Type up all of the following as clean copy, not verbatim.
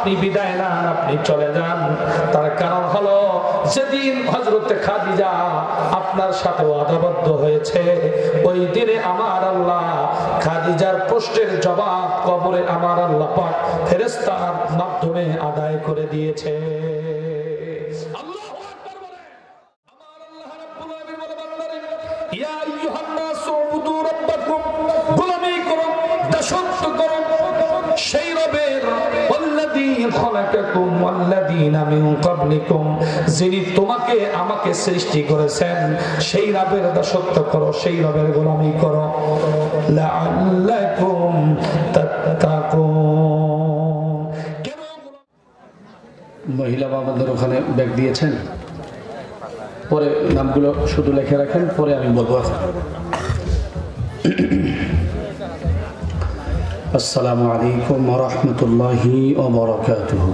আপনি বিদায় নেন, আপনি চলে যান। তার কারণ হলো যেদিন হযরত খাদিজা আপনার সাথে ওয়াদাবদ্ধ হয়েছে, ওই দিনে আমার আল্লাহ খাদিজার প্রশ্নের জবাব কবরে আমার আল্লাহ পাক ফেরেশতার মাধ্যমে আদায় করে দিয়েছে। আল্লাহু আকবার বলে। আমার আল্লাহ রাব্বুল আলামিন বলে বান্দারে, ইয়া আইয়ুহান নাসু উবুদু রাব্বাকুম, গোলামি করো, দাসত্ব করো সেই রবের, ওয়াল্লাযী খালাকাকুম ওয়াল্লাযীনা মিন ক্বাবলিকুম, যিনি তোমাকে আমাকে সৃষ্টি করেছেন সেই রবের দাসত্ব করো, সেই রবের গোলামি করো। লাআল্লাকুম তাত্তাকুন। কেন মহিলা বাবাদের ওখানে ব্যাগ দিয়েছেন, পরে নামগুলো শুধু লিখে রাখেন, পরে আমি বলবো। আসসালামু আলাইকুম ওয়া রাহমাতুল্লাহি ওয়া বারাকাতুহু।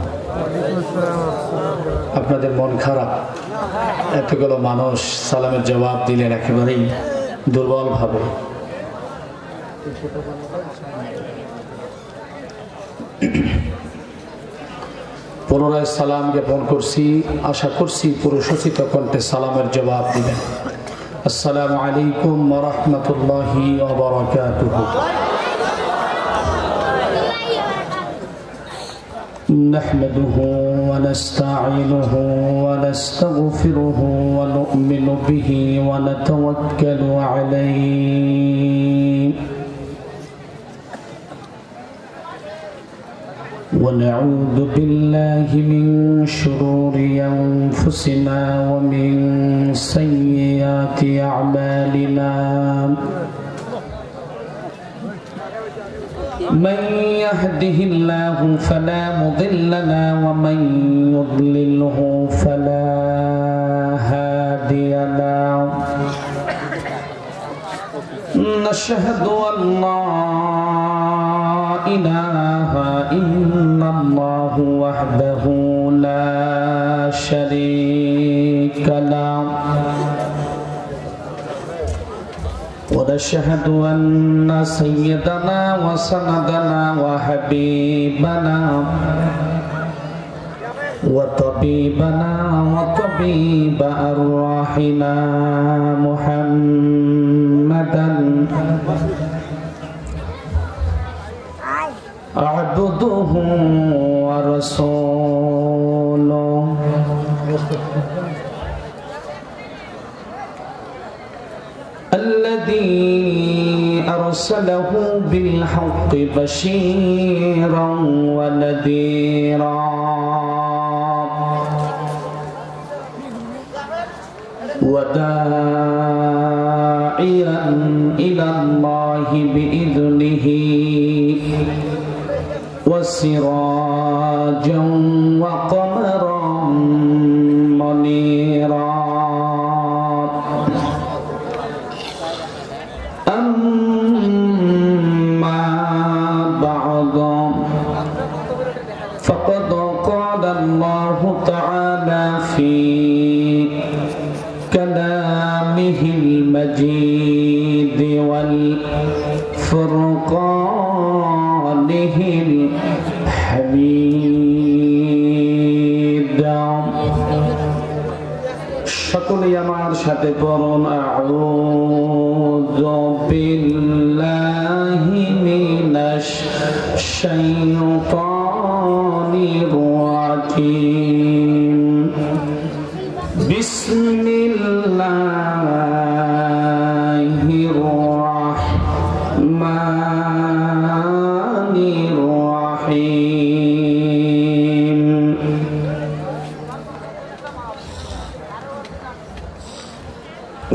আপনাদের মন খারাপ, এতগুলো মানুষ সালামের জবাব দিলেন একেবারেই দুর্বলভাবে। পুনরায় সালাম জ্ঞাপন করছি, আশা করছি পুরুষোচিত কণ্ঠে সালামের জবাব দিবেন। আসসালামু আলাইকুম ওয়া রাহমাতুল্লাহি ওয়া বারাকাতুহু। نحمده ونستعينه ونستغفره ونؤمن به ونتوكل عليه ونعوذ بالله من شرور أنفسنا ومن سيئات أعمالنا من يهده الله فلا مضل له ومن يضلله فلا هادي له نشهد أن لا إله إلا الله وحده لا شريك له ونشهد أن سيدنا وسندنا وحبيبنا وطبيبنا وطبيب أرواحنا محمدا عبده ورسوله الذي أرسله بالحق بشيرا ونذيرا وداعيا إلى الله بإذنه وسراجا وقمرا منيرا أما بعد فقد قال الله تعالى في كلامه المجيد والفرقانه الحميد সকলেই আমার সাথে পড়ুন আউযু বিল্লাহি মিনাশ শাইতানির রাজিম বিসমিল্লাহির রাহমানির রাহিম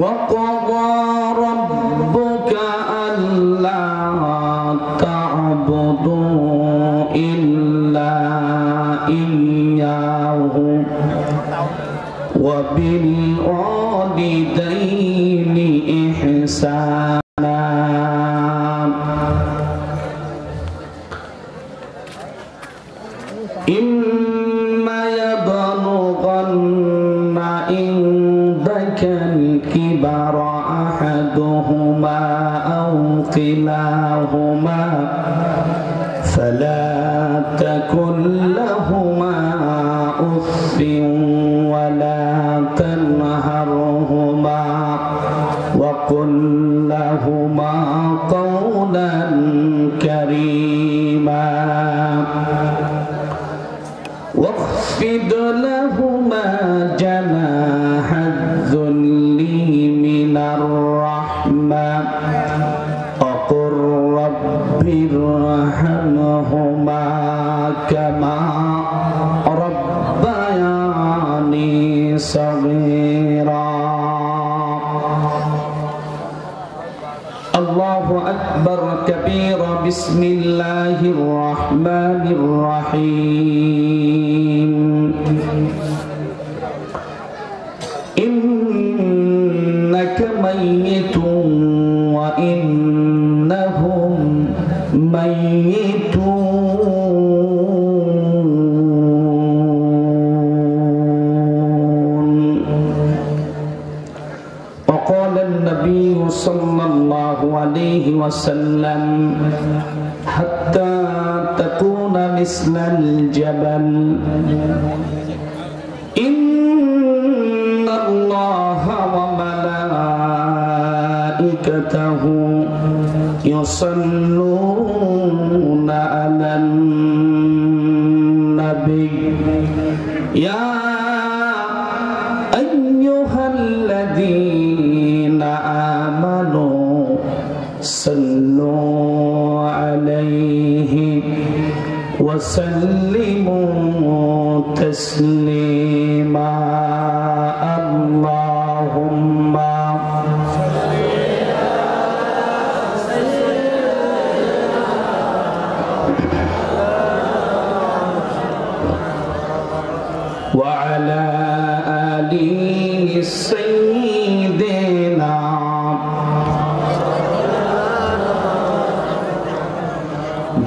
وقضى ربك ألا تعبدوا إلا إياه وبالوالدين إحسانا إما يبلغن عندك الكبر أحدهما أو كلاهما فلا تكن لهما أف ولا تنهرهما وقل لهما قولا كريما واخفض لهما جناح الذل من الرحمة وقل رب ارحمهما كما ربياني صغيرا الله أكبر كبيرا بسم الله الرحمن الرحيم إنك ميت وإنهم ميتون وقال النبي صلى الله عليه وسلم حتى تكون مثل الجبل إن الله وملائكته يصلون على النبي يا أيها الذين آمنوا صلوا عليه وسلموا تسليما اللهم وعلى آل سيدنا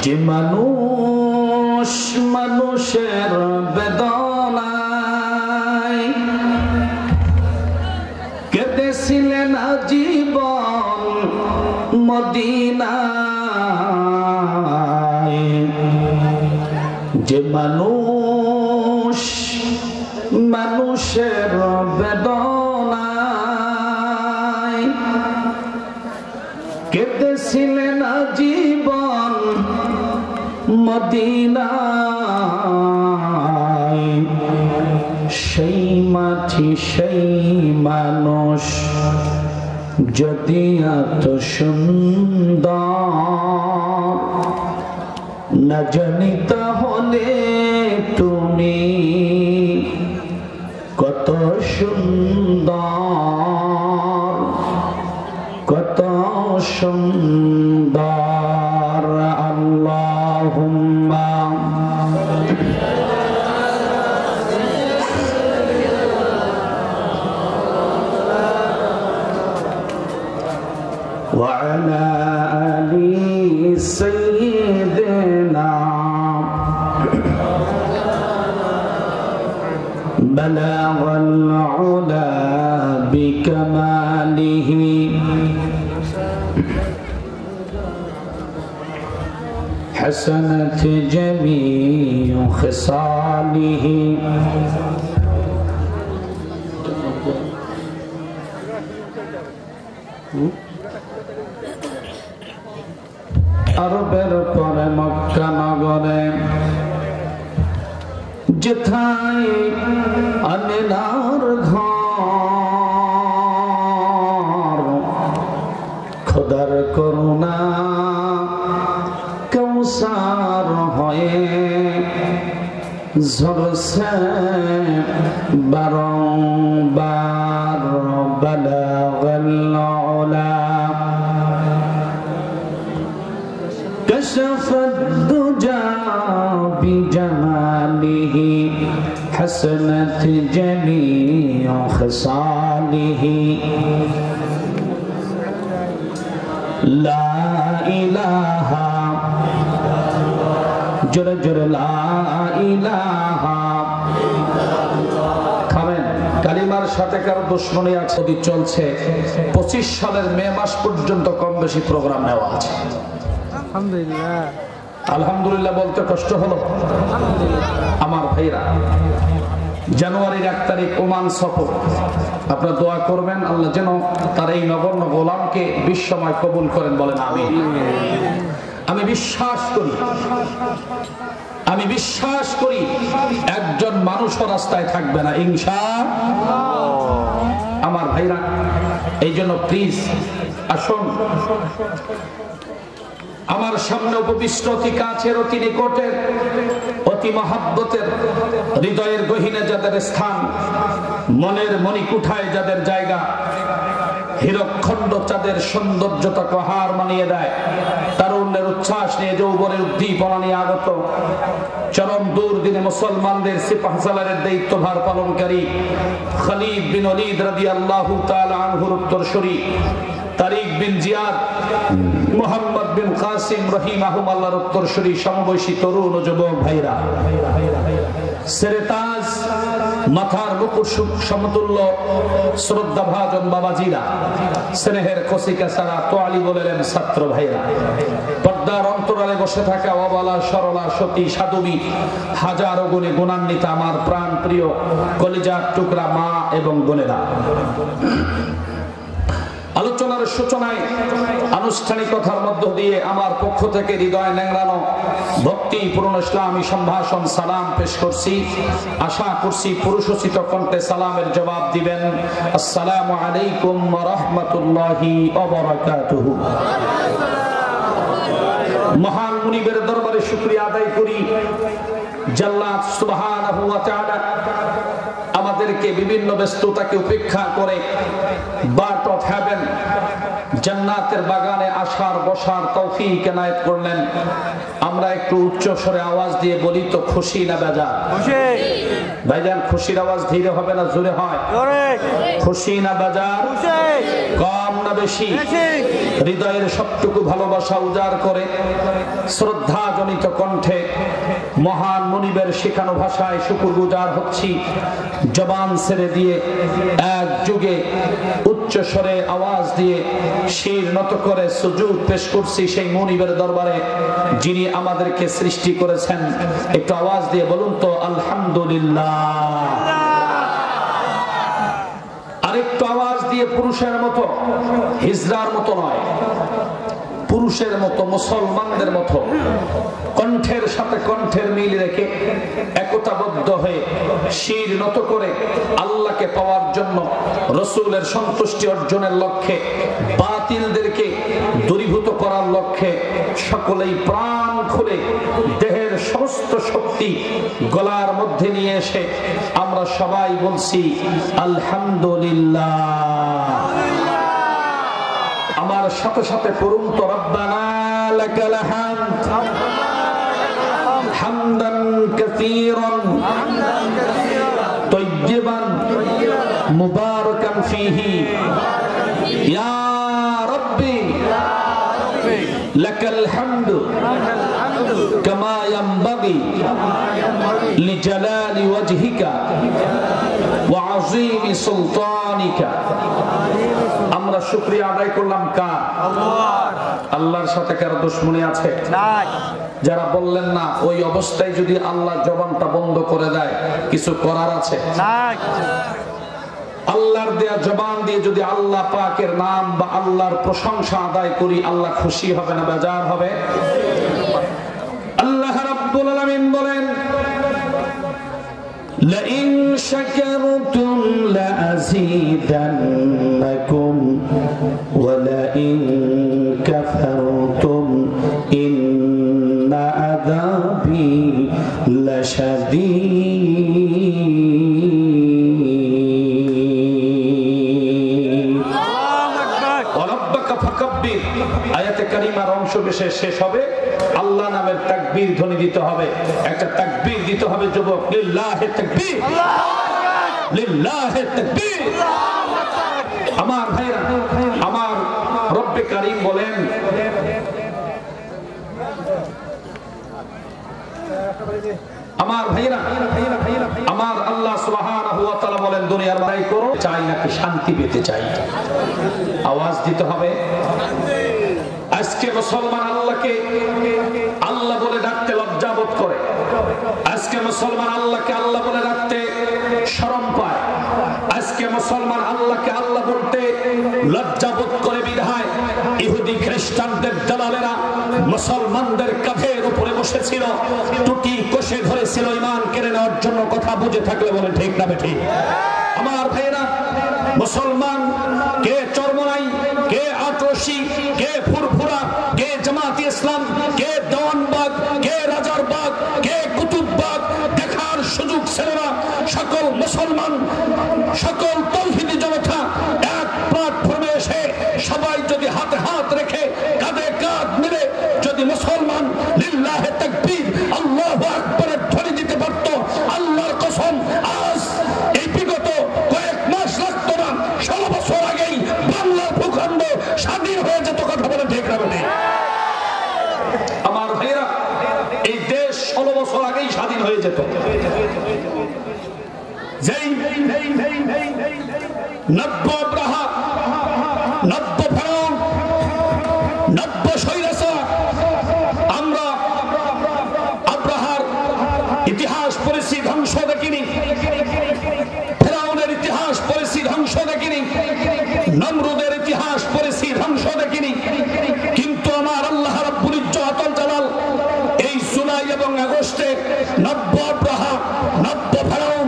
যে মানুষ মানুষের বেদনায় কেঁদেছিলেন আজীবন মদিনায় যে মানুষ মানুষের বেদনায় কেঁদেছিলেন আজীবন মদিনায় সেই মাটি সেই মানুষ যদি এত সুন্দর না জানি তাহলে তুমি কত সুন্দর কত সুন্দর আল্লাহুম্মা وعلى آل سيدنا بلغ العلا بكماله حسنت جميع خصاله আরবের পরে মক্কা নগরে যেথায় আমিনার ঘর খোদার করুণা কৌসার হয়ে ঝরছে বারংবার বালাগাল উলা كشف الدجى بجماله حسنت جميع خصاله لا إله جل جل لا إله খাবেন কালিমার সাথে কার দুশমনী আছে চলছে 25 সালের মে মাস পর্যন্ত কম বেশি প্রোগ্রাম নেওয়া আছে আলহামদুলিল্লাহ আলহামদুলিল্লাহ বলতে কষ্ট হলো। আমার ভাইরা, জানুয়ারির 1 তারিখ ওমান সফর, আপনারা দোয়া করবেন আল্লাহ যেন তার এই নগণ্য গোলামকে বিশ্বময় কবুল করেন, বলেন আমিন। আমি বিশ্বাস করি একজন মানুষও রাস্তায় থাকবে না ইনশাআল্লাহ। আমার ভাইরা, এই জন্য প্লিজ আসুন, আমার সামনে উপবিষ্ট অতি কাছের, অতি নিকটের, অতি মহাব্বতের, হৃদয়ের গহীনে যাদের স্থান, মনের মণিকুঠায় যাদের জায়গা, হীরকখণ্ড চাঁদের সৌন্দর্যতাকে হার মানিয়ে দেয়, তারুণ্যের উচ্ছ্বাস নিয়ে, যৌবনের উদ্দীপনা নিয়ে আগত, চরম দুর্দিনে মুসলমানদের সিপাহসালারের দায়িত্বভার পালনকারী খালিদ বিন ওয়ালিদ রাদিয়াল্লাহু তাআলা আনহুর উত্তরসূরি তারিক বিন জিয়াদ, মুহাম্মদ বিন কাসিম রাহিমাহুমাল্লাহর উত্তরসূরি সমবয়সী তরুণ ও যুবক ভাইরা, সেরেতাজ মাথার মুকুট সমতুল্য শ্রদ্ধাভাজন বাবাজিরা, স্নেহের কসিকা সারা তোয়ালি বলেন ছাত্র ভাইরা, পর্দার অন্তরালে বসে থাকা অবলা সরলা সতী সাধবী, হাজারো গুণে গুণান্বিত আমার প্রাণ প্রিয় কলিজার টুকরা মা এবং বোনেরা, আলোচনার সূচনায় আনুষ্ঠানিকতার মধ্য দিয়ে আমার পক্ষ থেকে হৃদয় ন্যাংরানো ভক্তিপূর্ণ ইসলামী সম্ভাষণ সালাম পেশ করছি। আশা করছি পুরুষোচিত কণ্ঠে সালামের জবাব দিবেন। আসসালামু আলাইকুম ওয়া রাহমাতুল্লাহি ওয়া বারাকাতুহু। মহান মুনিবের দরবারে শুকরিয়া আদায় করি, জাল্লাত সুবহানাহু ওয়া তাআলা আমাদেরকে বিভিন্ন ব্যস্ততাকে উপেক্ষা করে বার্ট অফ হেভেন, জান্নাতের বাগানে আসার বসার তৌফিক এনায়েত করলেন। আমরা একটু উচ্চ স্বরে আওয়াজ দিয়ে বলি তো, খুশি না বেজার? খুশি ভাইজান। খুশির আওয়াজ ধীরে হবে না জোরে হয়? খুশি না বেজার? কম না বেশি? হৃদয়ের সবটুকু ভালোবাসা উজাড় করে শ্রদ্ধা জনিত কণ্ঠে মহান মুনিবের শেখানো ভাষায় শুকরগুজার হচ্ছি। জবান ছেড়ে দিয়ে এক যুগে উচ্চ স্বরে আওয়াজ দিয়ে শির নত করে সুজুদ পেশ করছি সেই মুনিবের দরবারে যিনি আমাদেরকে সৃষ্টি করেছেন। একটু আওয়াজ দিয়ে বলুন তো আলহামদুলিল্লাহ। আরেকটু আওয়াজ দিয়ে পুরুষের মতো, হিজরার মতো নয়, পুরুষের মতো, মুসলমানদের মতো কণ্ঠের সাথে কণ্ঠের মিল রেখে একতাবদ্ধ হয়ে শির নত করে আল্লাহকে পাওয়ার জন্য, রসুলের সন্তুষ্টি অর্জনের লক্ষ্যে, বাতিলদেরকে দূরীভূত করার লক্ষ্যে সকলেই প্রাণ খুলে দেহের সমস্ত শক্তি গলার মধ্যে নিয়ে এসে আমরা সবাই বলছি আলহামদুলিল্লাহ। আমার সাথে সাথে পড়ুন তো, রব্বানা লাকাল হামদ হামদান কাসীরান তাইয়্যিবান মুবারাকান ফীহি ইয়া রাব্বি লাকাল হামদু কামা ইয়ানবাগি লিজালালি ওয়াজহিকা ওয়া আযীমি সুলতানিকা। আমরা শুকরিয়া আদায় করলাম কার? আল্লাহর সাথে কার দুশমনী আছে? যারা বললেন না ওই অবস্থায় যদি আল্লাহ জবানটা বন্ধ করে দেয় কিছু করার আছে? আল্লাহর দেয়া জবান দিয়ে যদি আল্লাহ পাকের নাম বা আল্লাহর প্রশংসা আদায় করি, আল্লাহ খুশি হবে না বেজার হবে? আল্লাহ রাব্বুল আলামিন বলেন, لئن شكرتم لأزيدنكم ولئن كفرتم إن عذابي لشديد وربك فكبر। আয়াতে কারিমার অংশ বিশেষ শেষ হবে, আল্লাহ নামের তাকবীর ধ্বনি দিতে হবে। একটা তাকবীর দিতে হবে যুবক, লিল্লাহি তাকবীর, লিল্লাহি তাকবীর। আমার ভাইরা, আমার রব্বে কারীম বলেন, আমার ভাইরা, আমার আল্লাহ সুবহানাহু ওয়া তাআলা বলেন, দুনিয়ার লড়াই করো, চাই নাকি শান্তি পেতে চাই? আওয়াজ দিতে হবে। আজকে মুসলমান আল্লাহকে আল্লাহ বলে ডাকতে লজ্জা বোধ করে। আজকে মুসলমান আল্লাহকে আল্লাহ বলে ডাকতে শরম পায়। আজকে মুসলমান আল্লাহকে আল্লাহ বলতে লজ্জা বোধ করে বিধায় ইহুদি খ্রিস্টানদের দালালেরা মুসলমানদের কাঁধের উপরে বসেছিল, টুটি কষে ধরেছিল ঈমান কেড়ে নেওয়ার জন্য। কথা বুঝে থাকলে বলে ঠিক না বেঠিক? আমার ভাইরা, মুসলমান কে চরমনাই, কে আটরশি, কে ফুরফুরা, কে জামাত ইসলাম, কে দেওয়ানবাগ, কে রাজারবাগ, কে কুতুববাগ দেখার সুযোগ ছিল না। সকল মুসলমান, সকল তৌহিদি জনতা এক প্ল্যাটফর্মে এসে সবাই যদি হাতে হাত রেখে কাঁধে কাঁধ মিলে যদি মুসলমান লিল্লাহে তাকবীর আল্লাহু আকবারের ধ্বনি দিতে পারত, আল্লাহর কসম আজ এই বিগত কয়েক মাস লাগতো না, 16 বছর আগেই বাংলার ভূখণ্ড স্বাধীন হয়ে যেত। কথা বলে ঠিক না বেঠিক? আমার ভাইরা, এই দেশ 16 বছর আগেই স্বাধীন হয়ে যেত। নব্য আব্রাহা, নব্য ফেরাউন, নব্য স্বৈরাচার, আমরা আব্রাহার ইতিহাস পড়েছি, ধ্বংস দেখিনি। ফেরাউনের ইতিহাস পড়েছি, ধ্বংস দেখিনি। নমরুদের ইতিহাস পড়েছি, ধ্বংস দেখিনি। কিন্তু আমার আল্লাহ রাব্বুল ইজ্জত আতল জালাল এই জুলাই এবং আগস্টে নব্য আব্রাহা, নব্য ফেরাউন,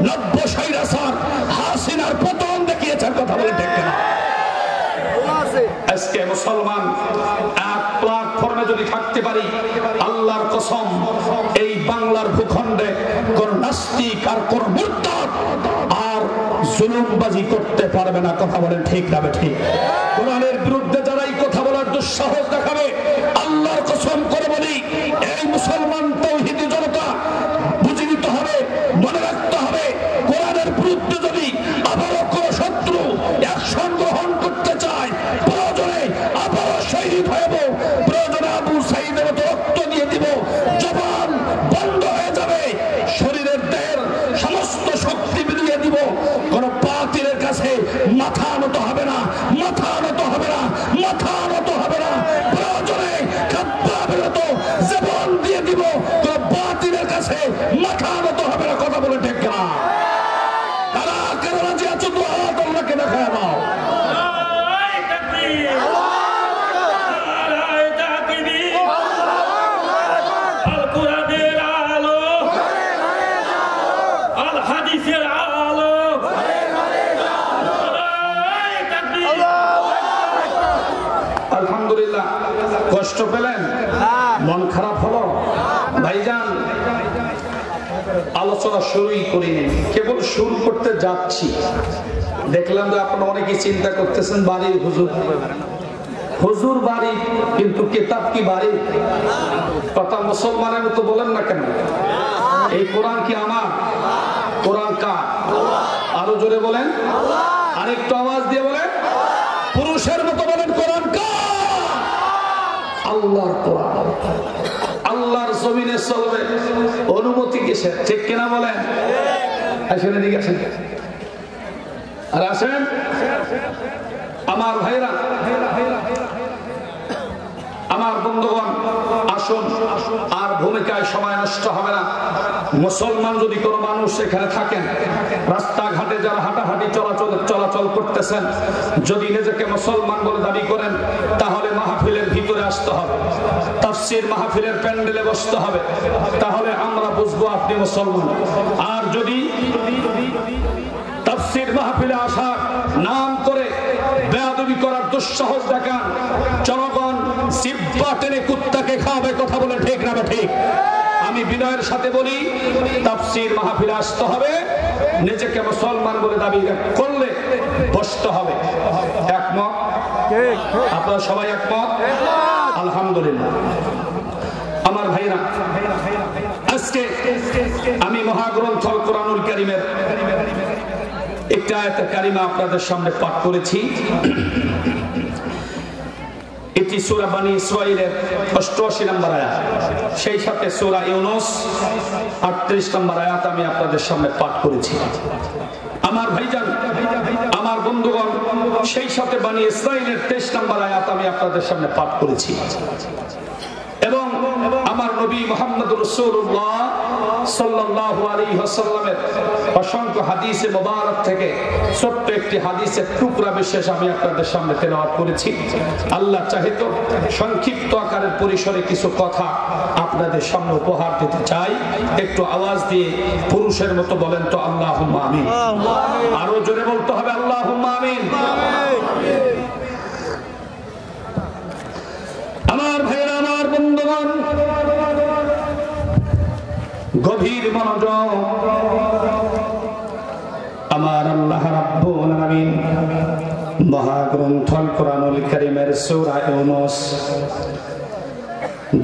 নব্য স্বৈরাচার হাসিনার পতন দেখিয়েছেন। কথা বলে ঠিক না? আজকে মুসলমান এক প্ল্যাটফর্মে যদি থাকতে পারি, আল্লাহর কসম এই বাংলার ভূখণ্ডে কোন নাস্তিক আর কোন মুরতাদ আর জুলুমবাজি করতে পারবে না। কথা বলেন ঠিক না বেঠিক? কোরআনের বিরুদ্ধে যারাই কথা বলার দুঃসাহস দেখাবে, আল্লাহর কসম করে বলি, এই মুসলমান তৌহিদি জনতা বুঝে নিতে হবে, মনে রাখতে হবে, কোরআনের বিরুদ্ধে যদি আবারও কোন শত্রু অ্যাকশন গ্রহণ করতে চায়, প্রয়োজনে আবারও শহীদ হয়ে যাব, প্রয়োজনে আবু সাঈদের মতো রক্ত দিয়ে দিব, জবান বন্ধ হয়ে যাবে, শরীরের দেহের সমস্ত শক্তি বিলিয়ে দিব। কোন বাতিলের কাছে মাথা নত হবে না, মাথা নত হবে না, মাথা নত হবে না। প্রয়োজনে খাদ্যাবের মতো জবান দিয়ে দিব, কোন বাতিলের কাছে মাথা নত হবে না। কথা বলে ঠিক না? কারা কারা রাজি আছো? তো আল্লাহকে দেখায় দাও। আলহামদুলিল্লাহ। কষ্ট পেলেন? মন খারাপ হলো? ভাইজান, আলোচনা শুরুই করিনি, কেবল শুরু করতে যাচ্ছি। দেখলাম যে আপনারা অনেকেই চিন্তা করতেছেন বাড়ির হুজুর, হুজুর বাড়ি, কিন্তু কিতাব কি বাড়ি? কথা মুসলমানের মতো বলেন না কেন? এই কোরআন কি আমার? কোরআন কার? আরো জোরে বলেন, আরেকটু আওয়াজ দিয়ে বলেন, পুরুষের মতো বলেন, কোরআন কার? আল্লাহর কোরআন। আল্লাহর জমিনে চলবে, অনুমতি কিসের? ঠিক কিনা বলেন? আসেন এদিকে, আসেন আর আসেন আমার ভাইরা, আমার বন্ধুগণ, আসুন। আর ভূমিকায় সময় নষ্ট হবে না। মুসলমান যদি কোনো মানুষ এখানে থাকেন, রাস্তাঘাটে যারা হাঁটাহাঁটি চলাচল করতেছেন, যদি নিজেকে মুসলমান বলে দাবি করেন, তাহলে মাহফিলের ভিতরে আসতে হবে, তাফসীর মাহফিলের প্যান্ডেলে বসতে হবে, তাহলে আমরা বুঝবো আপনি মুসলমান। আর যদি তাফসীর মাহফিলে আসার নাম করে বেয়াদবি করার দুঃসাহস দেখান, জনগণ জিহ্বা টেনে কুত্তাকে খাওয়াবে। কথা বলে ঠিক না ঠিক? আমি বিনয়ের সাথে বলি, তাফসীর মাহফিলে আসতে হবে, নিজেকে মুসলমান বলে দাবি করলে বসতে হবে। একমত? আপনারা সবাই একমত? আলহামদুলিল্লাহ। আমার ভাইরা, আজকে আমি মহাগ্রন্থ কোরআনুল কারীমের একটা আয়াত কারিমা আপনাদের সামনে পাঠ করেছি। এটি সূরা বনী ইসরাঈলের 88 নম্বর আয়াত, সেই সাথে সূরা ইউনূস 38 নম্বর আয়াত আমি আপনাদের সামনে পাঠ করেছি। আমার ভাইজান, আমার বন্ধুগণ, সেই সাথে বনী ইসরাঈলের 23 নম্বর আয়াত আমি আপনাদের সামনে পাঠ করেছি এবং আমার নবী মুহাম্মদুর রাসূলুল্লাহ সাল্লাল্লাহু আলাইহি ওয়াসাল্লামের অসংখ্য হাদিসে মোবারক থেকে ছোট্ট একটি হাদিসের টুকরা বিশেষ আমি আপনাদের সামনে তেলাওয়াত করেছি। আল্লাহ চাহে তো সংক্ষিপ্ত আকারের পরিসরে কিছু কথা আপনাদের সামনে উপহার দিতে চাই। একটু আওয়াজ দিয়ে পুরুষের মতো বলেন তো আল্লাহুম্মা আমিন। আরো জোরে বলতে হবে আল্লাহুম্মা আমিন। আমার ভাইরা, আমার বন্ধুগণ, গভীর মনোযোগ। আমার আল্লাহ রাব্বুল আলামিন মহাগ্রন্থ আল কোরআনুল কারীমের সূরা ইউনূস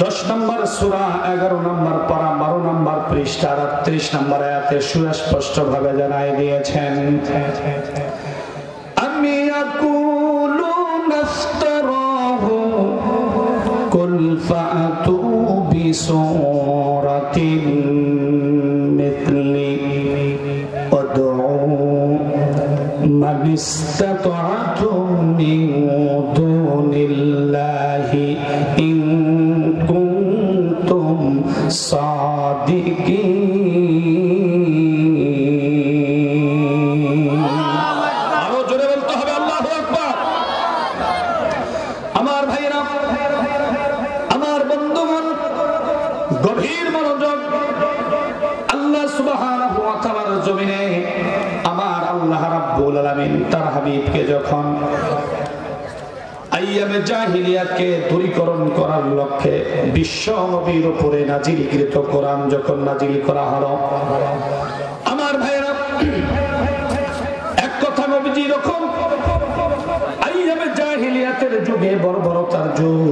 10 নম্বর সূরা 11 নম্বর পারা 12 নম্বর পৃষ্ঠা 38 নম্বর আয়াতে সুস্পষ্ট ভাবে জানাই দিয়েছেন, আমি ইয়াকুলুনা ইফতারাহু কুল ফাআতু বিসূরাতিন মিথলি ওয়াদউ মান ইসতাতা'তুম মিন দুনিল্লাহি ইন কুনতুম সাদিকিন। আরো জোরে বলতে হবে আল্লাহু আকবার। আমার ভাইরা, আমার বন্ধুগণ, গভীর মনোযোগ। আল্লাহ সুবহানাহু ওয়া তাআলার জমিনে আমার আল্লাহ রাব্বুল আলামিন তার হাবিবকে যখন আইয়ামে জাহিলিয়াতকে দূরীকরণ করার লক্ষ্যে বিশ্ব নবীর উপরে নাজিলকৃত কোরআন যখন নাজিল করা হলো, আমার ভাইরা, এক কথা নবীজি যখন আইয়ামে জাহিলিয়াতের যুগে বর্বরতার যুগ,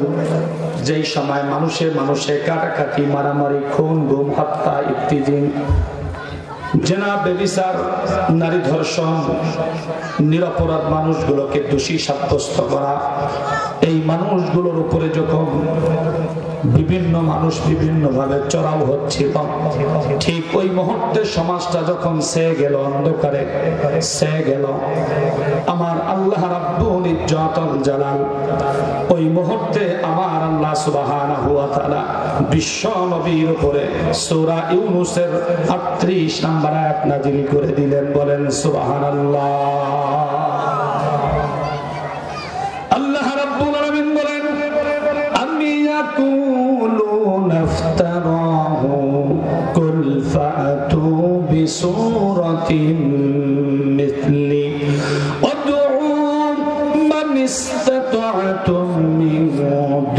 যেই সময় মানুষে মানুষে কাটাকাটি, মারামারি, খুন, গুম, হত্যা, ইফতিজিং, জেনা, বেবিচার, নারী ধর্ষণ, নিরপরাধ মানুষগুলোকে দোষী সাব্যস্ত করা, এই মানুষগুলোর উপরে যখন বিভিন্ন মানুষ বিভিন্ন ভাবে চড়াও হচ্ছিল, ঠিক ওই মুহূর্তে সমাজটা যখন ছেয়ে গেল, অন্ধকারে ছেয়ে গেল, আমার আল্লাহ রাব্বুল ইজ্জতুল জালাল ওই মুহূর্তে আমার আল্লাহ সুবহানাহু ওয়া তাআলা বিশ্ব নবীর উপরে সূরা ইউনূসের 38 নম্বর আয়াত নাযিল করে দিলেন। বলেন সুবহানাল্লাহ। আল্লাহ রাব্বুল আলামিন বলেন, আমি ইয়াকুলুনা ইফতারাহু কুল ফাআতু বিসূরাতিন মিথলি ওয়াদউ মান ইসতাতা'তুম মিন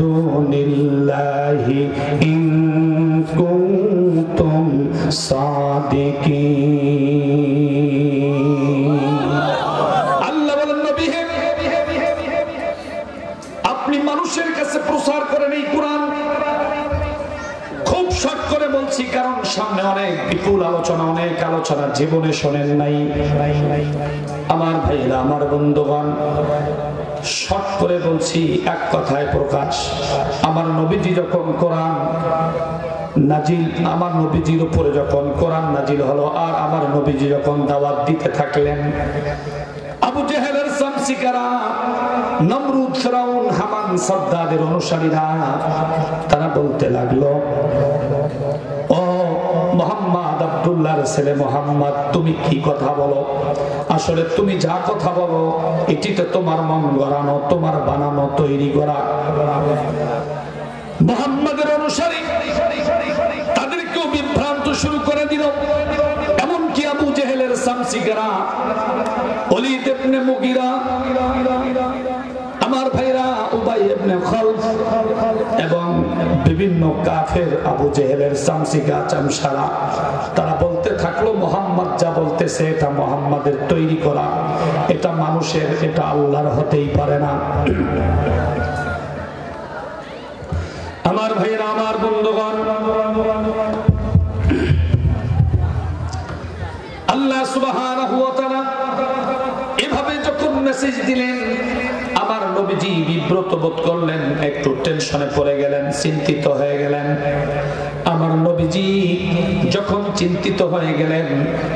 দুনিল্লাহি ইন কুনতুম সাদিকিন। আল্লাহ বলেন, নবী হে, আপনি মানুষের কাছে প্রচার করেন এই কোরআন। খুব শর্ট করে বলছি, কারণ সামনে অনেক বিপুল আলোচনা, অনেক আলোচনা জীবনে শোনেন নাই। আমার ভাইরা, আমার বন্ধুগণ, শর্ট করে বলছি, এক কথায় প্রকাশ। আমার নবীজি যখন কোরআন নাজিল, আমার নবীজির উপরে যখন কোরআন নাজিল হলো, আর আমার নবীজি যখন দাওয়াত দিতে থাকলেন, আবু জেহেলের শামসিকারা, নমরুদ, ফিরাউন, হামান, সাদ্দাদের অনুসারীরা তারা বলতে লাগলো, ও মুহাম্মদ, আব্দুল্লাহর ছেলে মুহাম্মদ, তুমি কি কথা বলো? আসলে তুমি যা কথা বলো এটি তো তোমার মন গড়ানো, তোমার বানানো, তৈরি করা। মুহাম্মদের অনুসারী তাদেরকেও বিভ্রান্ত শুরু করে দিল। এমনকি আবু জেহেলের শামসিকারা, ওলীদ ইবনে মুগীরা, আমার ভাইরা উবাই ইবনে খালফ এবং বিভিন্ন কাফের আবু জেহেলের শামসিকা, চামসারা, তারা বলতে থাকলো, মুহাম্মদ যা বলতেছে এটা মুহাম্মাদের তৈরি করা, এটা মানুষের, এটা আল্লাহর হতেই পারে না। আমার ভাইরা, আমার বন্ধুগণ, আল্লাহ সুবহানাহু ওয়া তাআলা এভাবে যখন মেসেজ দিলেন, আমার নবীজি বিব্রত বোধ করলেন, একটু টেনশনে পড়ে গেলেন, চিন্তিত হয়ে গেলেন। আমার নবীজি যখন চিন্তিত হয়ে গেলেন,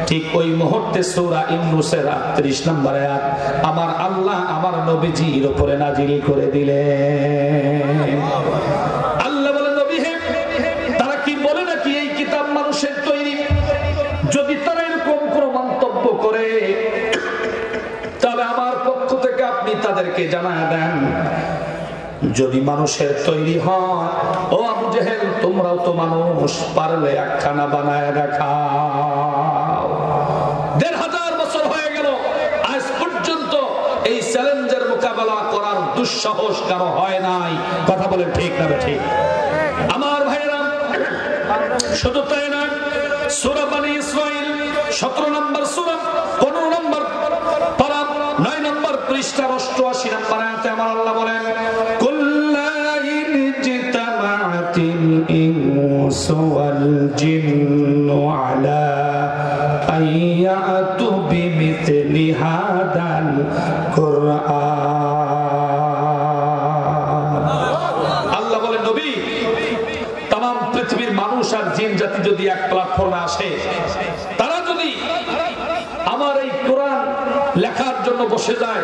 ঠিক ওই মুহূর্তে সূরা ইউনূসের ৩৮ নম্বর আয়াত আমার আল্লাহ আমার নবীজির উপরে নাজিল করে দিলেন। আল্লাহ বলে, নবী হে, তারা কি বলে নাকি এই কিতাব মানুষের তৈরি? যদি তারা এরকম কোনো মন্তব্য করে তাহলে আমার পক্ষ থেকে আপনি তাদেরকে জানায় দেন, যদি মানুষের তৈরি হয়, ও আবু জেহেল তোমরাও তো মানুষ, পারলে একখানা বানায় দেখাও। ১৫০০ বছর হয়ে গেল, আজ পর্যন্ত এই চ্যালেঞ্জের মোকাবেলা করার দুঃসাহস কারো হয় নাই। কথা বলেন ঠিক না ঠিক? আমার ভাইরা, শুধু তাই না, সূরা বনী ইসরাঈল ১৭ নম্বর সূরা ১৫ নম্বর পারা ৯ নম্বর পৃষ্ঠার ৮৮ নম্বর আয়াতে আমার আল্লাহ বলেন, কুল্লাইন জিতামাতিল ইনসু ওয়াল জিন্নু আলা আইয়াতু বিমিথলি হাদাল কুরআন। আল্লাহ বলেন, নবী, তাম পৃথিবীর মানুষ আর জিন জাতি যদি এক প্ল্যাটফর্মে আসে, তারা যদি আমার এই কোরআন লেখার জন্য বসে যায়,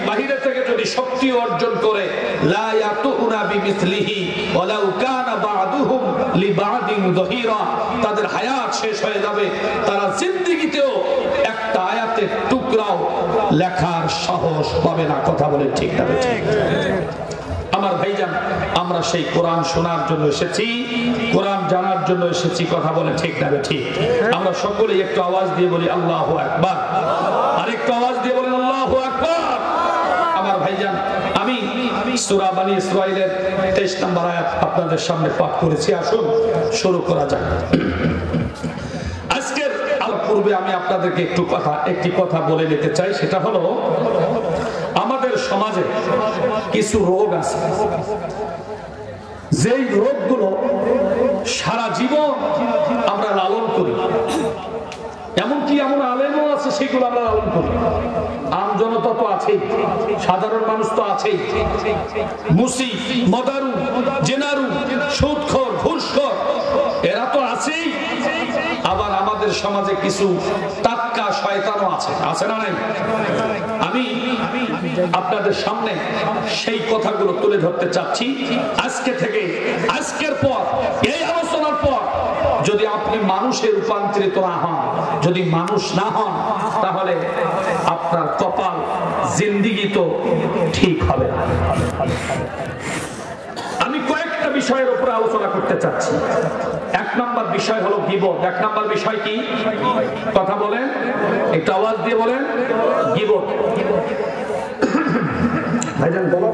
বাহিরে থেকে যদি শক্তি অর্জন করে, লা ইয়াতুনা বিমিথলিহি ওয়ালাউ কানা বা'দুহুম লিবা'দিন যহিরা, তাদের হায়াত শেষ হয়ে যাবে, তারা জিন্দেগিতেও একটা আয়াতের টুকরাও লেখার সাহস পাবে না। কথা বলে ঠিক না ঠিক? আমার ভাইজান, আমরা সেই কোরআন শোনার জন্য এসেছি, কোরআন জানার জন্য এসেছি। কথা বলে ঠিক না ঠিক? আমরা সকলেই একটু আওয়াজ দিয়ে বলি আল্লাহু আকবার, আর একটু আওয়াজ দিয়ে বলেন আল্লাহু আকবার। আমার ভাইজান, আমি সূরা বনী ইসরাঈলের ২৩ নম্বর আয়াত আপনাদের সামনে পাঠ করেছি। আসুন শুরু করা যাক। আজকের পূর্বে আমি আপনাদেরকে একটি কথা বলে নিতে চাই, সেটা হলো আমাদের সমাজে কিছু রোগ আছে, যেই রোগগুলো সারা জীবন আমরা লালন করি। এমনকি এমন আলেমও আছে সেগুলো আমরা লালন করি। আম জনতা তো আছেই, সাধারণ মানুষ তো আছেই, মুসি, মদারু, জেনারু, সুদখোর, ঘুষখোর, এরা তো আছেই। আবার আমাদের সমাজে কিছু টাটকা শয়তানও আছে, আছে না নাই? আমি আপনাদের সামনে সেই কথাগুলো তুলে ধরতে চাচ্ছি। আজকে থেকে, আজকের পর, এই আলোচনার পর যদি আপনি মানুষে রূপান্তরিত না হন, যদি মানুষ না হন, তাহলে আপনার কপাল, জিন্দেগি তো ঠিক হবে না। আমি কয়েকটা বিষয়ের উপরে আলোচনা করতে চাচ্ছি। ১ নম্বর বিষয় হলো গীবত। ১ নম্বর বিষয় কি? কথা বলেন, একটু আওয়াজ দিয়ে বলেন, গীবত। ভাইজান বলো।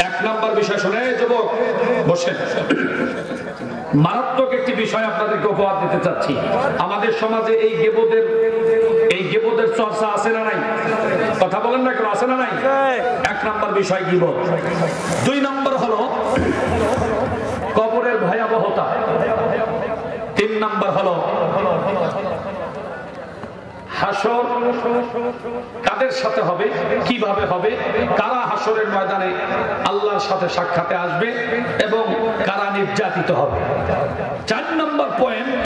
১ নম্বর বিষয় শুনে যুবক বসেন। মারাত্মক একটি বিষয় আপনাদেরকে উপহার দিতে চাচ্ছি। আমাদের সমাজে এই গীবতের চর্চা আছে না নাই? কথা বলেন না কেন, আছে না নাই? ১ নম্বর বিষয় গীবত। ২ নম্বর হলো কবরের ভয়াবহতা। ৩ নম্বর হলো হাসর কাদের সাথে হবে, কিভাবে হবে, কারা হাসরের ময়দানে আল্লাহর সাথে সাক্ষাতে আসবে এবং কারা নির্যাতিত হবে। ৪ নম্বর পয়েন্ট,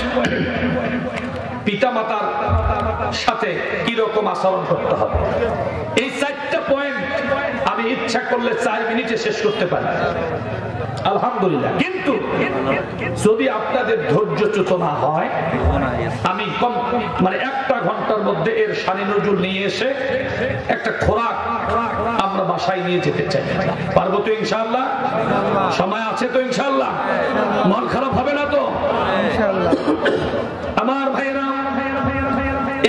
পিতামাতার সাথে কিরকম আচরণ করতে হবে। এই ৪টা পয়েন্ট আমি ইচ্ছা করলে ৪ মিনিটে শেষ করতে পারি, আলহামদুলিল্লাহ। কিন্তু যদি আপনাদের ধৈর্যচ্যুত না হয়, আমি মানে ১টা ঘন্টার মধ্যে এর শানি নজুল নিয়ে এসে একটা খোরাক আমরা বাসায় নিয়ে যেতে চাই। পারবো তো ইনশাআল্লাহ? সময় আছে তো ইনশাআল্লাহ? মন খারাপ হবে না তো? আমার ভাইরা,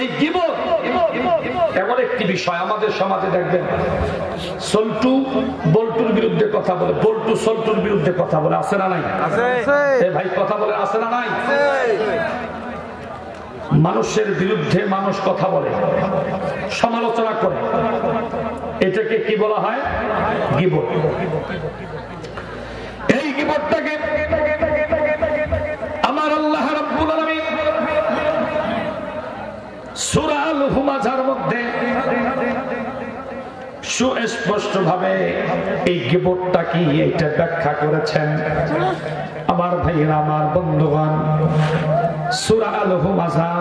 এই গীবত এমন একটি বিষয় আমাদের সমাজে দেখবেন, সল্টু বল্টুর বিরুদ্ধে কথা বলে, বল্টু সল্টুর বিরুদ্ধে কথা বলে, আছে না নাই? ভাই কথা বলে, আছে না নাই? মানুষের বিরুদ্ধে মানুষ কথা বলে, সমালোচনা করে, এটাকে কি বলা হয়? গীবত। এই গীবতটাকে আমার আল্লাহ রাব্বুল আলামিন সূরা আল-হুমাযার মধ্যে ২৬ নম্বর আয়াতে সুস্পষ্ট ভাবে এই গীবতটা কি এটা ব্যাখ্যা করেছেন আমার ভাইয়েরা, আমার বন্ধুগণ। সূরা আল হুমাযা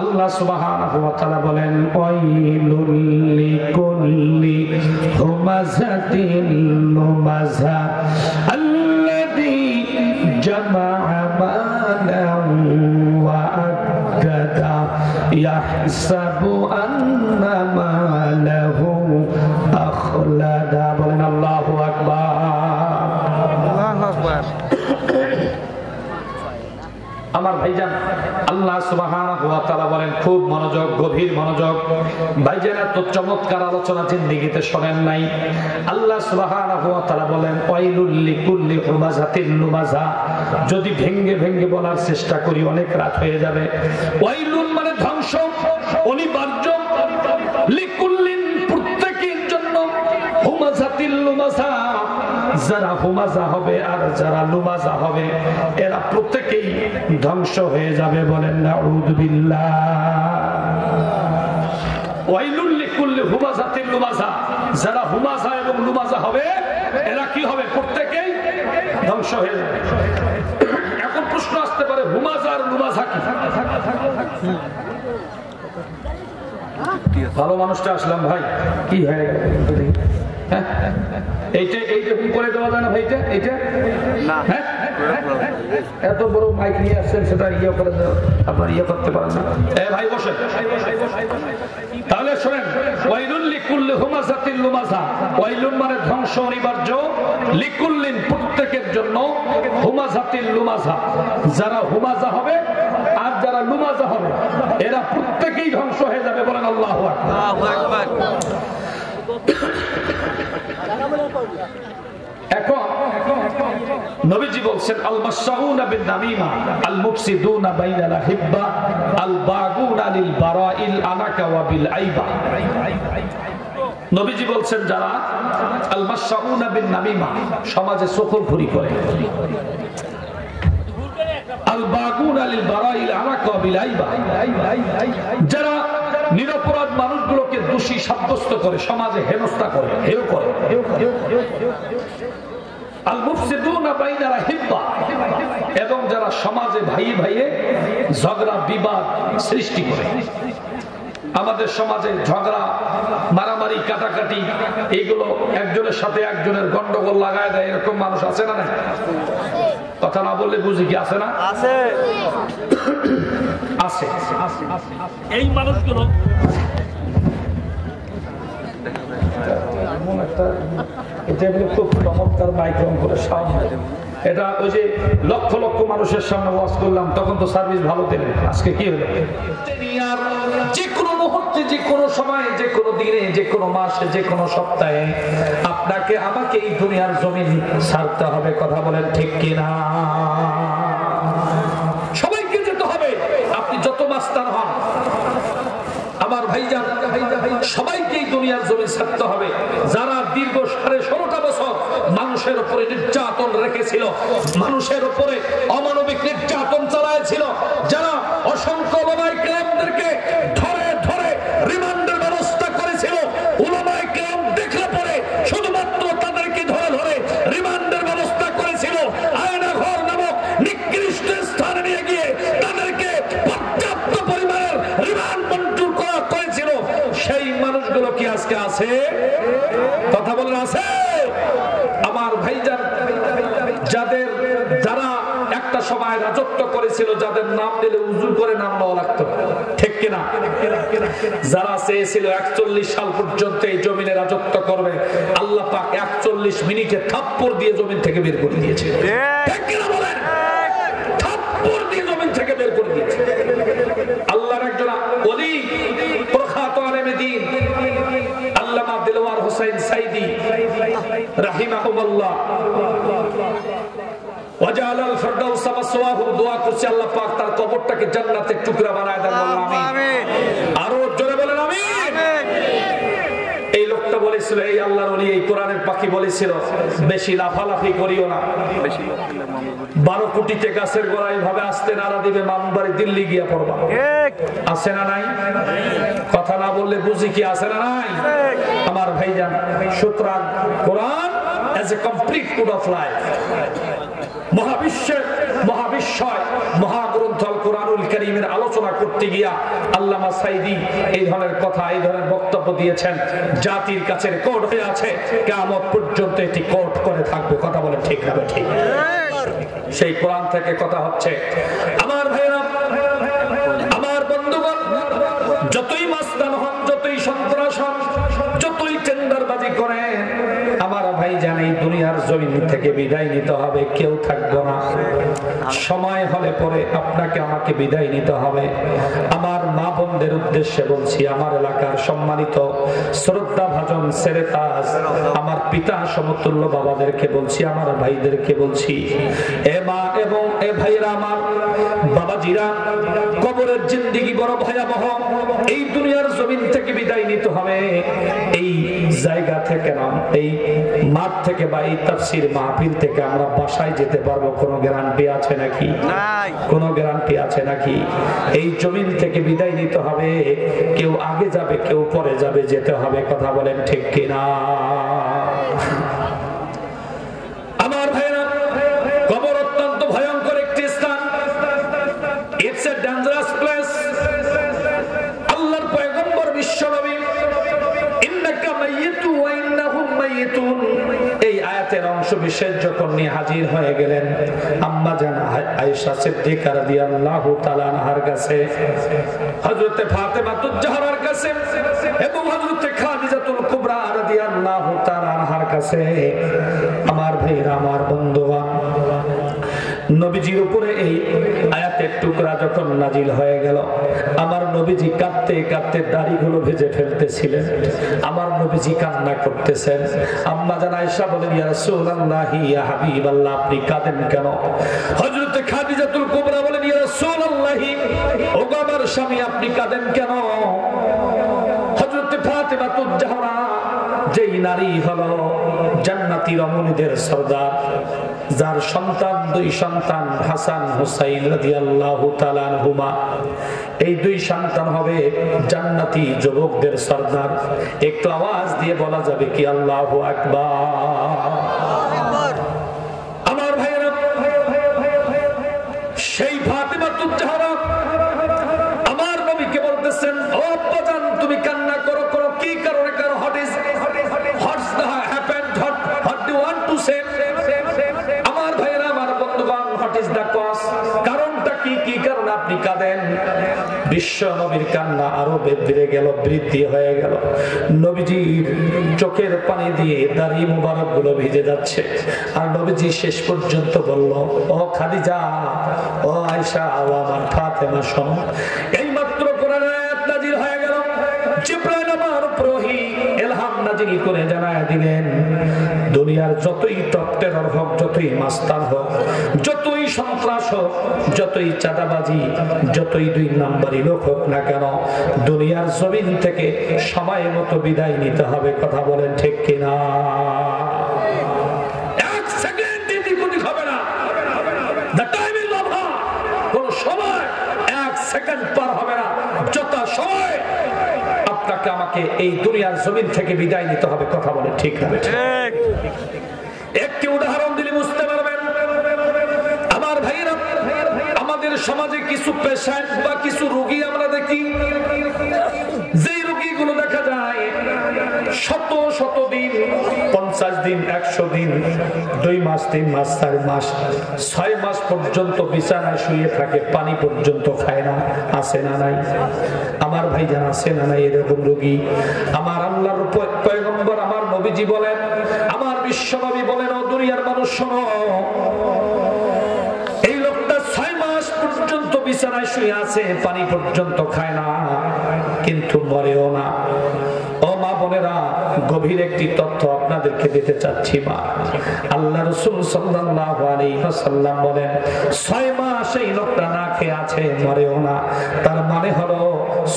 আল্লাহ সুবহানাহু ওয়া তাআলা বলেন, ওয়াইলুল লিকুল্লি হুমাযাতিন লুমাযা আল্লাযী জামা'a মালান ওয়া আদ্দাদা ইয়াহসাবু আন্না মালাহু আখলাদা। বলেন আল্লাহু আকবার। আল্লাহু আকবার। আমার ভাইজান, আল্লাহ সুবহানাহু ওয়া তাআলা বলেন, খুব মনোযোগ, গভীর মনোযোগ ভাইজান, এত চমৎকার আলোচনা জিন্দেগিতে শোনেন নাই। আল্লাহ সুবহানাহু ওয়া তাআলা বলেন, ওয়াইলুল লিকুল্লি হুমাযাতিন লুমাযা। যদি ভেঙ্গে ভেঙ্গে বলার চেষ্টা করি অনেক রাত হয়ে যাবে। ওয়াইলুন মানে ধ্বংস, অনিবার্য, লিকুল্লিন প্রত্যেকের জন্য, হুমাযাতিন লুমাযা যারা হুমাযা হবে আর যারা লুমাযা হবে এরা প্রত্যেকেই ধ্বংস হয়ে যাবে। বলেন নাউযু বিল্লাহ। ওয়াইলুল লিকুল্লি হুমাযাতিন লুমাযা, যারা হুমাযা এবং লুমাযা হবে এরা কি হবে? প্রত্যেকেই ধ্বংস হয়ে যাবে। এখন প্রশ্ন আসতে পারে, হুমাযা আর লুমাযা কি? ভালো মানুষটা আসলাম ভাই, কি হয়ে গেল? এইটা করে দেওয়া যায় না ভাইটা? এইটা এত বড় মাইক নিয়ে আসছেন, সেটা ইয়ে করে আপনার ইয়ে করতে পারেন না। ভাই বসেন। তাহলে শোনেন, ওয়াইলুল লিকুল্লি হুমাযাতিন লুমাযা। ওয়াইলুন মানে ধ্বংস অনিবার্য, লিকুল্লিন প্রত্যেকের জন্য, হুমাযাতিন লুমাযা যারা হুমাযা হবে আর যারা লুমাযা হবে এরা প্রত্যেকেই ধ্বংস হয়ে যাবে। বলেন আল্লাহু আকবার। এখন নবীজি বলছেন, আল মাশাউনা বিন নামিমা আল মুফসিদুনা বাইনাল আহিব্বা আল বাগুনা লিল বারাইল আনাকা ওয়া বিল আইবা। নবীজি বলছেন, যারা আল মাশাউনা বিন নামিমা সমাজে চখলখুরি করে, আল বাগুনা লিল বারাইল আনাকা ওয়া বিল আইবা যারা নিরপরাধ মানুষগুলোকে দোষী সাব্যস্ত করে, সমাজে হেনস্থা করে, হেয় করে, আল মুফসিদুনা বাইনাল আহিব্বা এবং যারা সমাজে ভাইয়ে ভাইয়ে ঝগড়া বিবাদ সৃষ্টি করে। আমাদের সমাজে ঝগড়া, মারামারি, কাটাকাটি এগুলো একজনের সাথে একজনের গন্ডগোল লাগায় দেয়, এরকম মানুষ আছে না? কথা না বললে বুঝি কি আছে না? আছে, আছে। এই মানুষগুলো খুব চমৎকার মাইক্রোফোন করে সাউন্ড, এটা ওই যে লক্ষ লক্ষ মানুষের সামনে ওয়াজ করলাম, তখন তো সার্ভিস ভালো দিলেন। আজকে কি হলো? যে কোনো মুহূর্তে, যে কোনো সময়, যে কোনো দিনে, যে কোনো মাসে, যে কোনো সপ্তাহে আপনাকে আমাকে এই দুনিয়ার জমিন ছাড়তে হবে। কথা বলেন ঠিক কিনা? সবাইকে যেতে হবে, আপনি যত মাস্টার হন আমার ভাইজান, সবাইকে এই দুনিয়ার জমিন ছাড়তে হবে। যারা দীর্ঘ 16.5 বছর মানুষের উপরে নির্যাতন রেখেছিল, মানুষের উপরে অমানবিক নির্যাতন চালায়েছিল, যারা অসংখ্য ওলামায়ে কেরামদেরকে ধরে ধরে রিমান্ডের ব্যবস্থা করেছিল, ওলামায়ে কেরাম দেখলে পরে শুধুমাত্র তাদেরকে ধরে ধরে রিমান্ডের ব্যবস্থা করেছিল, আয়না ঘর নামক নিকৃষ্ট স্থানে নিয়ে গিয়ে তাদেরকে পর্যাপ্ত পরিমাণের রিমান্ড মঞ্জুর করেছিল, সেই মানুষগুলো কি আজকে আছে? কথা বলেন, আছে? আমার ভাইজান, যারা একটা সময় রাজত্ব করেছিল, যাদের নাম দিলে উজু করে নাম নেওয়া লাগতো, ঠিক কিনা? যারা চেয়েছিল 41 সাল পর্যন্ত এই জমিনে রাজত্ব করবে, আল্লাহ পাক 41 মিনিটে থাপ্পড় দিয়ে জমিন থেকে বের করে দিয়েছে, ঠিক কিনা বলেন? থাপ্পড় দিয়ে জমিন থেকে বের করে দিয়েছে। আল্লাহর একজন ওলি, প্রখ্যাত আলেমে দ্বীন আল্লামা দিলওয়ার হোসেন সাইদি রাহিমাহুল্লাহ ওয়াজআলাল ফিরদাউস মাসওয়াহু, দোয়া করছি আল্লাহ পাক তার কবরটাকে জান্নাতের টুকরা বানায় দেন। আমিন। আরো জোরে বলেন আমিন। এই লোকটা বলেছিল, এই আল্লাহর ওলি, এই কোরআনের পাখি বলেছিল, বেশি লাফালাফি করিও না, 12 কোটিতে গাছের গোড়ায় ভাবে আসতে নাড়া দিবে, মামুন বাড়ি দিল্লি গিয়া পড়বা। আছে না নাই? কথা না বললে বুঝি কি আছে না নাই? আমার ভাইজান, সুতরাং কোরআন as a complete code of life, মহাবিশ্বয় মহাগ্রন্থ আল কোরআনুল কারীমের আলোচনা করতে গিয়া আল্লামা সাইদি এই ধরনের কথা, এই ধরনের বক্তব্য দিয়েছেন। জাতির কাছে রেকর্ড হয়ে আছে, কিয়ামত পর্যন্ত এটি কোট করে থাকবে। কথা বলে ঠিক না ঠিক? সেই কোরআন থেকে কথা হচ্ছে। আমার ভাইরা, আমার বন্ধুগণ, যতই মাস্তান হন, যতই সন্ত্রাস হন, যতই টেন্ডারবাজি করেন, আমার ভাই জানে দুনিয়ার জমিন থেকে বিদায় নিতে হবে, কেউ থাকবো না। সময় হলে পরে আপনাকে আমাকে বিদায় নিতে হবে। আমার মা বোনদের উদ্দেশ্যে বলছি, আমার এলাকার সম্মানিত শ্রদ্ধা ভাজন সেরেতাজ আমার পিতা সমতুল্য বাবাদেরকে বলছি, আমার ভাইদেরকে বলছি, এ মা এবং এ ভাইরা, আমার বাবাজিরা, কবরের জিন্দেগি বড় ভয়াবহ। এই দুনিয়ার জমিন থেকে বিদায় নিতে হবে। এই জায়গা থেকে না, এই মাঠ থেকে বা এই তাফসীর মাহফিল থেকে আমরা বাসায় যেতে পারবো, কোনো গ্যারান্টি আছে নাকি? কোনো গ্যারান্টি আছে নাকি? এই জমিন থেকে বিদায় নিতে হবে। কেউ আগে যাবে, কেউ পরে যাবে, যেতে হবে। কথা বলেন ঠিক কিনা? আমার ভাইরা, কবর অত্যন্ত ভয়ঙ্কর একটি স্থান। It's a dangerous place. আল্লাহর পয়গম্বর বিশ্বনবী ইন্নাকা মাইয়িতুন ওয়া ইন্নাহুম মাইয়িতুন এই আয়াতের অংশ বিশেষ যখন নিয়ে হাজির হয়ে গেলেন আম্মা জান আয়েশা সিদ্দিকা রাদিয়াল্লাহু তাআলা আনহার কাছে, হযরত ফাতেমাতুজ জাহরার কাছে এবং হযরত খাদিজাতুল কুবরা রাদিয়াল্লাহু তাআলা আনহার কাছে, আমার ভাইরা, আমার বন্ধুগণ, নবীজির উপরে এই আয়াতের টুকরা যখন নাজিল হয়ে গেল, আমার নবীজি কাঁদতে কাঁদতে দাড়িগুলো ভেজে ফেলতেছিলেন। আমার নবীজি কান্না করতেছেন। আম্মা জান আয়েশা বলেন, ইয়া রাসূলুল্লাহ, ইয়া হাবিবাল্লাহ, আপনি কাঁদেন কেন? হযরত খাদিজাতুল কুবরা বলেন, ইয়া রাসূলুল্লাহ, ওগো আমার স্বামী, আপনি কাঁদেন কেন? হযরত ফাতেমাতুজ জাহরা, যেই নারী হলো জান্নাতি রমণীদের সরদার, যার সন্তান, দুই সন্তান হাসান হুসাইন রাদিয়াল্লাহু তাআলা আনহুমা, এই দুই সন্তান হবে জান্নাতি যুবকদের সরদার। একটু আওয়াজ দিয়ে বলা যাবে কি আল্লাহু আকবার? আমার ভাইরা, সেই ফাতেমাতুজ জাহরা আমার নবীকে বলতেছেন, ও আব্বাজান, তুমি কান্না করো, কি কারণে করো? আমার ভাইরা, আমার বন্ধুগণ, হোয়াট ইজ দ্য কজ? কারণটা কি? কি কারণে আপনি কাঁদেন? বিশ্ব নবীর কান্না আরো বেড়ে গেল, বৃদ্ধি হয়ে গেল। নবীজির চোখের পানি দিয়ে দাড়ি মুবারক গুলো ভিজে যাচ্ছে। আর নবীজি শেষ পর্যন্ত বলল, ও খাদিজা, ও আয়েশা, ও আমার ফাতেমা, শোনো। এই মাত্র কোরআনের আয়াত নাযিল হয়ে গেল। জিবরাইল আমার প্রহি ইলহাম নাযিল করে জানায় দিলেন, দুনিয়ার যতই টপটেরর হোক, যতই মাস্তান হোক, যতই সন্ত্রাস হোক, যতই চাঁদাবাজি, যতই দুই নাম্বারি লোক হোক না কেন, দুনিয়ার জমিন থেকে সময় মতো বিদায় নিতে হবে। কথা বলেন ঠিক কিনা? এক সেকেন্ড এদিক হবে না। The time is over. কোন সময় এক সেকেন্ড পার হবে না। যত সময় আপনাকে আমাকে এই দুনিয়ার জমিন থেকে বিদায় নিতে হবে। কথা বলে ঠিক না? ঠিক। একটি উদাহরণ দিলে বুঝতে পারবেন। আমার ভাইরা, আমাদের সমাজে কিছু পেশেন্ট বা কিছু রোগী আমরা দেখি, যেই রোগীগুলো দেখা যায় শত শত দিন, 50 দিন, 100 দিন, 2 মাস, 3 মাস, 4 মাস, 6 মাস পর্যন্ত বিছানায় শুয়ে থাকে, পানি পর্যন্ত খায় না। আছে না নাই? আমার ভাই জান, আছে না নাই এরকম রোগী? আমার আল্লাহর পয়গম্বর, আমার নবীজি বলেন, আমার বিশ্বনবী বলেন, ও দুনিয়ার মানুষ শোনো, এই লোকটা 6 মাস পর্যন্ত বিছানায় শুয়ে আছে, পানি পর্যন্ত খায় না, কিন্তু মরেও না। ও মা বোনেরা, গভীর একটি তথ্য আপনাদেরকে দিতে চাচ্ছি। মা, আল্লাহ রাসূল সাল্লাল্লাহু আলাইহি ওয়াসাল্লাম বলেন, 6 মাস এই লোকটা না খেয়ে আছে, মরেও না। তার মানে হলো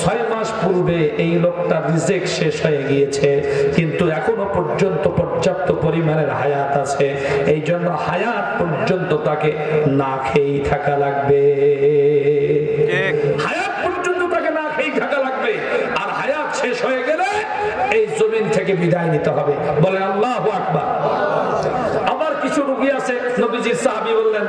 6 মাস পূর্বে এই লোকটা রিজেক শেষ হয়ে গিয়েছে, কিন্তু এখনো পর্যন্ত পর্যাপ্ত পরিমাণের হায়াত আছে। এই জন্য হায়াত পর্যন্ত তাকে না খেয়েই থাকা লাগবে। হায়াত পর্যন্ত তাকে না খেয়েই থাকা লাগবে। আর হায়াত শেষ হয়ে গেলে এই জমিন থেকে থেকে বিদায় নিতে হবে। বলেন আল্লাহু আকবার। আবার কিছু রোগী আছে, নবীজির সাহাবী বললেন,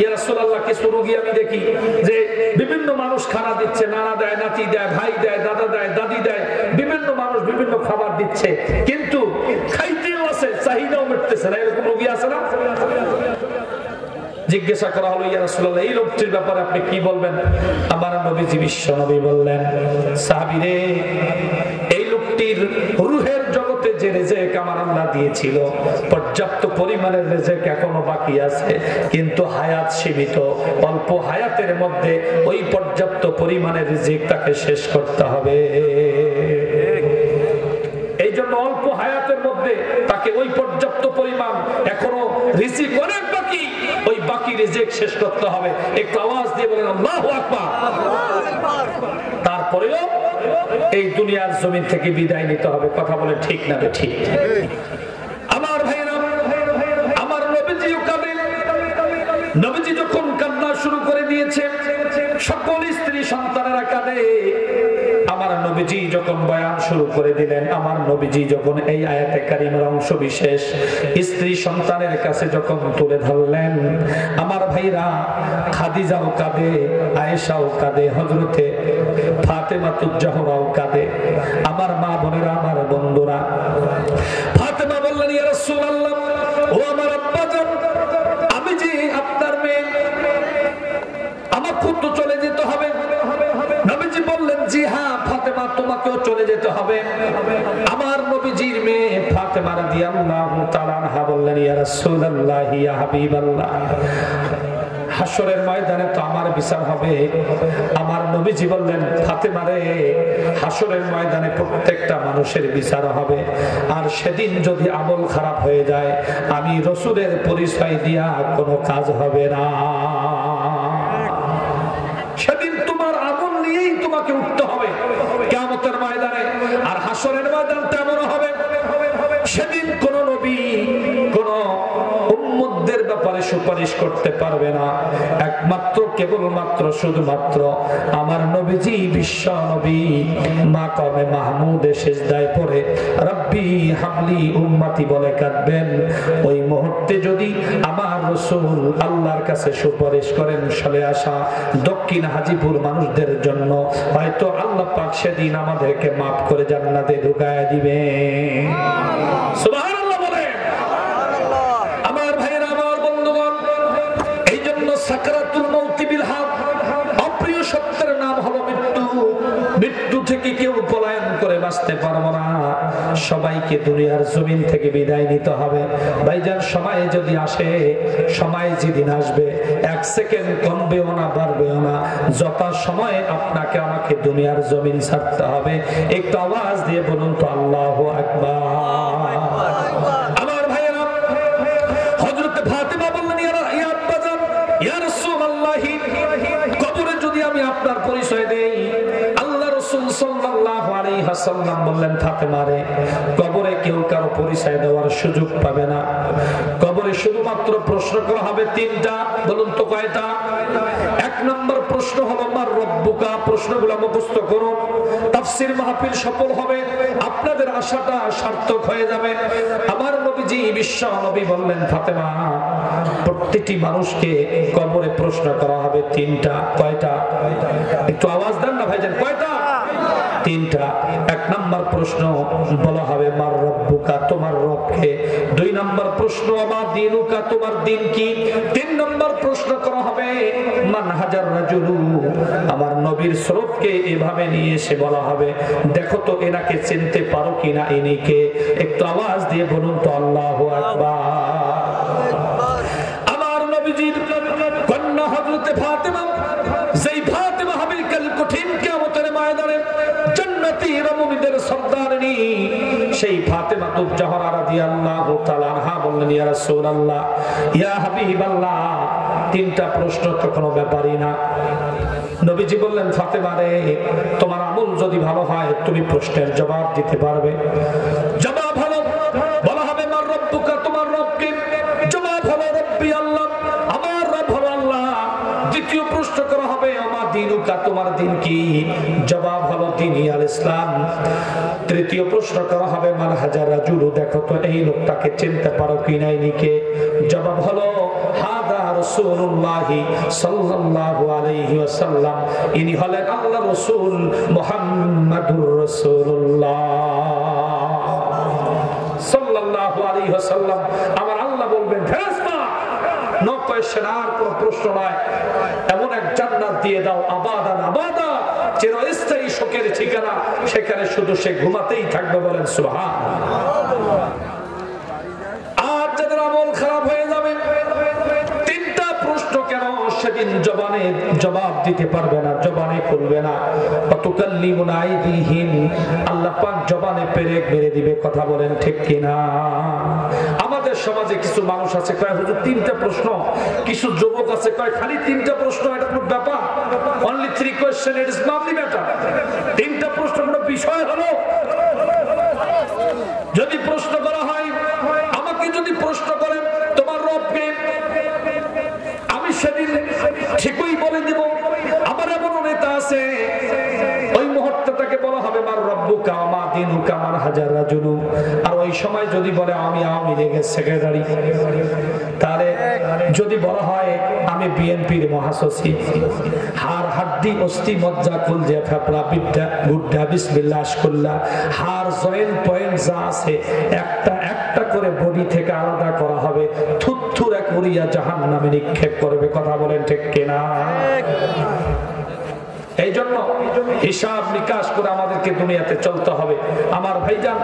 ইয়া রাসূলুল্লাহ, কিছু রোগী আমি দেখি যে বিভিন্ন মানুষ খানা দিচ্ছে, নানা দেয়, নাতি দেয়, ভাই দেয়, দাদা দেয়, দাদি দেয়, বিভিন্ন মানুষ বিভিন্ন খাবার দিচ্ছে, কিন্তু খাইতেও আছে, চাহিদাও মিটতেছে না, এরকম রোগী আছে না? জিজ্ঞাসা করা হলো, ইয়া রাসূলুল্লাহ, এই লোকটির ব্যাপারে আপনি কি বলবেন? আমার নবীজি বিশ্ব নবী বললেন, সাহাবীরে, এই লোকটির রূহের জগতে যে রিজিক আমার আল্লাহ দিয়েছিল, পর্যাপ্ত পরিমাণের রিজিক এখনো বাকি আছে, কিন্তু হায়াত সীমিত। অল্প হায়াতের মধ্যে ওই পর্যাপ্ত পরিমাণের রিজিক তাকে শেষ করতে হবে। এই জন্য অল্প হায়াতের মধ্যে তাকে ওই পর্যাপ্ত পরিমাণ, এখনো রিজিক অনেক বাকি, ওই বাকি রিজিক শেষ করতে হবে। একটু আওয়াজ দিয়ে বলেন আল্লাহু আকবার। তারপরেও এই দুনিয়ার জমিন থেকে বিদায় নিতে হবে। কথা বলে ঠিক না ঠিক? আমার ভাইরা, আমার নবীজিও কাঁদেন। নবীজি যখন কান্না শুরু করে দিয়েছে, সকল স্ত্রী সন্তানেরা কাঁদে। আমার নবীজি যখন বয়ান শুরু করে দিলেন, আমার নবীজি যখন এই আয়াতে কারিমার অংশ বিশেষ স্ত্রী সন্তানের কাছে যখন তুলে ধরলেন, আমার ভাইরা, খাদিজাও কাঁদে, আয়েশাও কাঁদে, হযরতে ফাতেমাতুজ জাহরাও কাঁদে। আমার মা বোনেরা, আমার বন্ধুরা, ফাতেমা বললেন, ইয়া রাসূলুল্লাহ, ও আমার আব্বাজান, আমি যে আপনার মেয়ে, আমাকে তো চলে যেতে হবে। নবীজি বললেন, জি হ্যাঁ ফাতেমা, তোমাকেও চলে যেতে হবে। আমার নবীজির মেয়ে ফাতেমা রাদিয়াল্লাহু তাআলা আনহা বললেন, ইয়া রাসূলুল্লাহ, ইয়া হাবিবাল্লাহ, হাসরের ময়দানে তো আমার বিচার হবে। আমার নবীজি বললেন, ফাতেমা রে, হাসরের ময়দানে প্রত্যেকটা মানুষের বিচার হবে, আর সেদিন যদি আমল খারাপ হয়ে যায়, আমি রাসূলের পরিচয় দিয়া কোনো কাজ হবে না। সেদিন তোমার আমল নিয়েই তোমাকে উঠতে হবে কিয়ামতের ময়দানে। আর হাসরের ময়দানটা এমন হবে, সেদিন কোন নবী কোন উম্মতদের ব্যাপারে সুপারিশ করতে পারবে না, একমাত্র কেবলমাত্র শুধুমাত্র আমার নবীজি বিশ্ব নবী মাকামে মাহমুদে সিজদায় পড়ে রব্বি হাবলি উম্মতি বলে কাঁদবেন। ওই মুহূর্তে যদি আমার রাসূল আল্লাহর কাছে সুপারিশ করেন, চলে আসা দক্ষিণ হাজীপুর মানুষদের জন্য, হয়তো আল্লাহ পাক সেদিন আমাদেরকে মাফ করে জান্নাতে ঢুকায় দিবে। সুবহানাল্লাহ বলেন। আমার ভাইরা, আমার বন্ধুগণ, এই জন্য সাকরাতুল মাউতি বিল হক, অপ্রিয় সত্যের নাম হলো মৃত্যু। মৃত্যু থেকে কেউ পলায়ন করে বাঁচতে পারবো না, সবাইকে দুনিয়ার জমিন থেকে বিদায় নিতে হবে। ভাইজান, সময় যদি আসে, সময় যেদিন আসবে, এক সেকেন্ড কমবেও না, বাড়বেও না, যথা সময়ে আপনাকে আমাকে দুনিয়ার জমিন ছাড়তে হবে। একটু আওয়াজ দিয়ে বলুন তো আল্লাহু আকবার। আমার ভাইয়েরা, হযরতে ফাতেমা বললেন, ইয়া আব্বাজান, ইয়া রাসূলুল্লাহ, কবরে যদি আমি আপনার পরিচয় দেই, আল্লাহ রাসূল সাল্লাল্লাহু আলাইহি ওয়াসাল্লাম বললেন, ফাতেমা রে, কবরে কেউ কারো পরিচয় দেওয়ার সুযোগ পাবে না। কবরে শুধুমাত্র প্রশ্ন করা হবে তিনটা। বলুন তো কয়টা? এক নম্বর প্রশ্ন হলো মার রব্বুকা। প্রশ্নগুলো মুখস্থ করুন, তাফসীর মাহফিল সফল হবে, আপনাদের আশাটা সার্থক হয়ে যাবে। আমার নবীজি বিশ্ব নবী বললেন, ফাতেমা, প্রত্যেকটি মানুষকে কবরে প্রশ্ন করা হবে তিনটা। কয়টা? একটু আওয়াজ দেন না ভাইজান, কয়টা? তিনটা। এক নম্বর প্রশ্ন বলা হবে মার রব্বুকা, তোমার রবকে। দুই নম্বর প্রশ্ন মা দীনুকা, তোমার দিন কি। তিন নম্বর প্রশ্ন করা হবে মান হাজার রাজুলু, আমার নবীর স্রোতকে এভাবে নিয়ে এসে বলা হবে, দেখো তো এনাকে চিনতে পারো কিনা, ইনিকে। একটু আওয়াজ দিয়ে বলুন তো আল্লাহু আকবার। আমার নবীজির কন্যা হযরতে ফাতেমা, যেই ফাতেমা হবে কাল কঠিন কিয়ামতের ময়দানে জান্নাতি রমণীদের সর্দারিনী, সেই ফাতেমাতুজ জাহরা রাদিয়াল্লাহু তাআলা আনহা বললেন, ইয়া রাসূলুল্লাহ, ইয়া হাবিবাল্লাহ, তিনটা প্রশ্ন তো কোনো ব্যাপারই না। নবীজি বললেন, ফাতেমা রে, তোমার আমল যদি ভালো হয়, তুমি প্রশ্নের জবাব দিতে পারবে। জবাব হলো, বলা হবে মার রব্বুকা, তোমার রবকে। জবাব হলো রব্বি আল্লাহ, আমার রব হলো আল্লাহ। দ্বিতীয় প্রশ্ন করা হবে মা দীনুকা, তোমার দিন কি। জবাব হলো দীনি আল ইসলাম। তৃতীয় প্রশ্ন করা হবে মান হাজা রাজুলু, দেখো তো এই লোকটাকে চিনতে পারো কি না, ইনিকে? জবাব হলো হাদা রাসূলুল্লাহ সাল্লাল্লাহু আলাইহি ওয়াসাল্লাম, ইনি হলেন আল্লাহর রাসূল মুহাম্মাদুর রাসূলুল্লাহ সাল্লাল্লাহু আলাইহি ওয়াসাল্লাম। আমার আল্লাহ বলবেন ফেরেশতা নো কোয়েশ্চেন, আর কোনো প্রশ্ন নয়, এমন এক জান্নাত দিয়ে দাও আবাদান আবাদা, চিরস্থায়ী সুখের ঠিকানা, সেখানে শুধু সে ঘুমাতেই থাকবে। বলেন সুবহানাল্লাহ। আর যাদের আমল খারাপ হয়ে যাবে, তিনটা প্রশ্ন কেন সেদিন জবানে জবাব দিতে পারবে না, জবানে খুলবে না। অতুকাল্লিমুনা আইদিহিম, আল্লাহ পাক জবানে পেরেক মেরে দিবে। কথা বলেন ঠিক কিনা? আমাদের সমাজে কিছু মানুষ আছে কয় হুজুর তিনটা প্রশ্ন, কিছু যুবক আছে কয় খালি তিনটা প্রশ্ন, এটা কোনো ব্যাপার? Only 3 question, it is not the matter. তিনটা প্রশ্ন কোনো বিষয় হলো? যদি প্রশ্ন করা হয়, আমাকে যদি প্রশ্ন করেন তোমার রবকে, আমি সেদিন ঠিকই বলে দিব। আমার এমন নেতা আছে, ওই মুহূর্তে তাকে বলা হবে মার রব্বুকা মা দিনুকা মান হাজার রাজুলু, আর ওই সময় যদি বলে আমি আওয়ামী লীগের সেক্রেটারি, তাহলে যদি বলা হয় আমি বিএনপির মহাসচিব, হার হাড্ডি অস্থি মজ্জা কুলজা ফেফড়া বিদ্যা গুড্ডা বিসমিল্লাহ আশকুল্লাহ, হার জয়েন্ট পয়েন্ট যা আছে একটা একটা করে বডি থেকে আলাদা করা হবে, থুথুরা করিয়া জাহান্নামে নিক্ষেপ করবে। কথা বলেন ঠিক কিনা? এই জন্য হিসাব নিকাশ করে আমাদেরকে দুনিয়াতে চলতে হবে। আমার ভাইজান,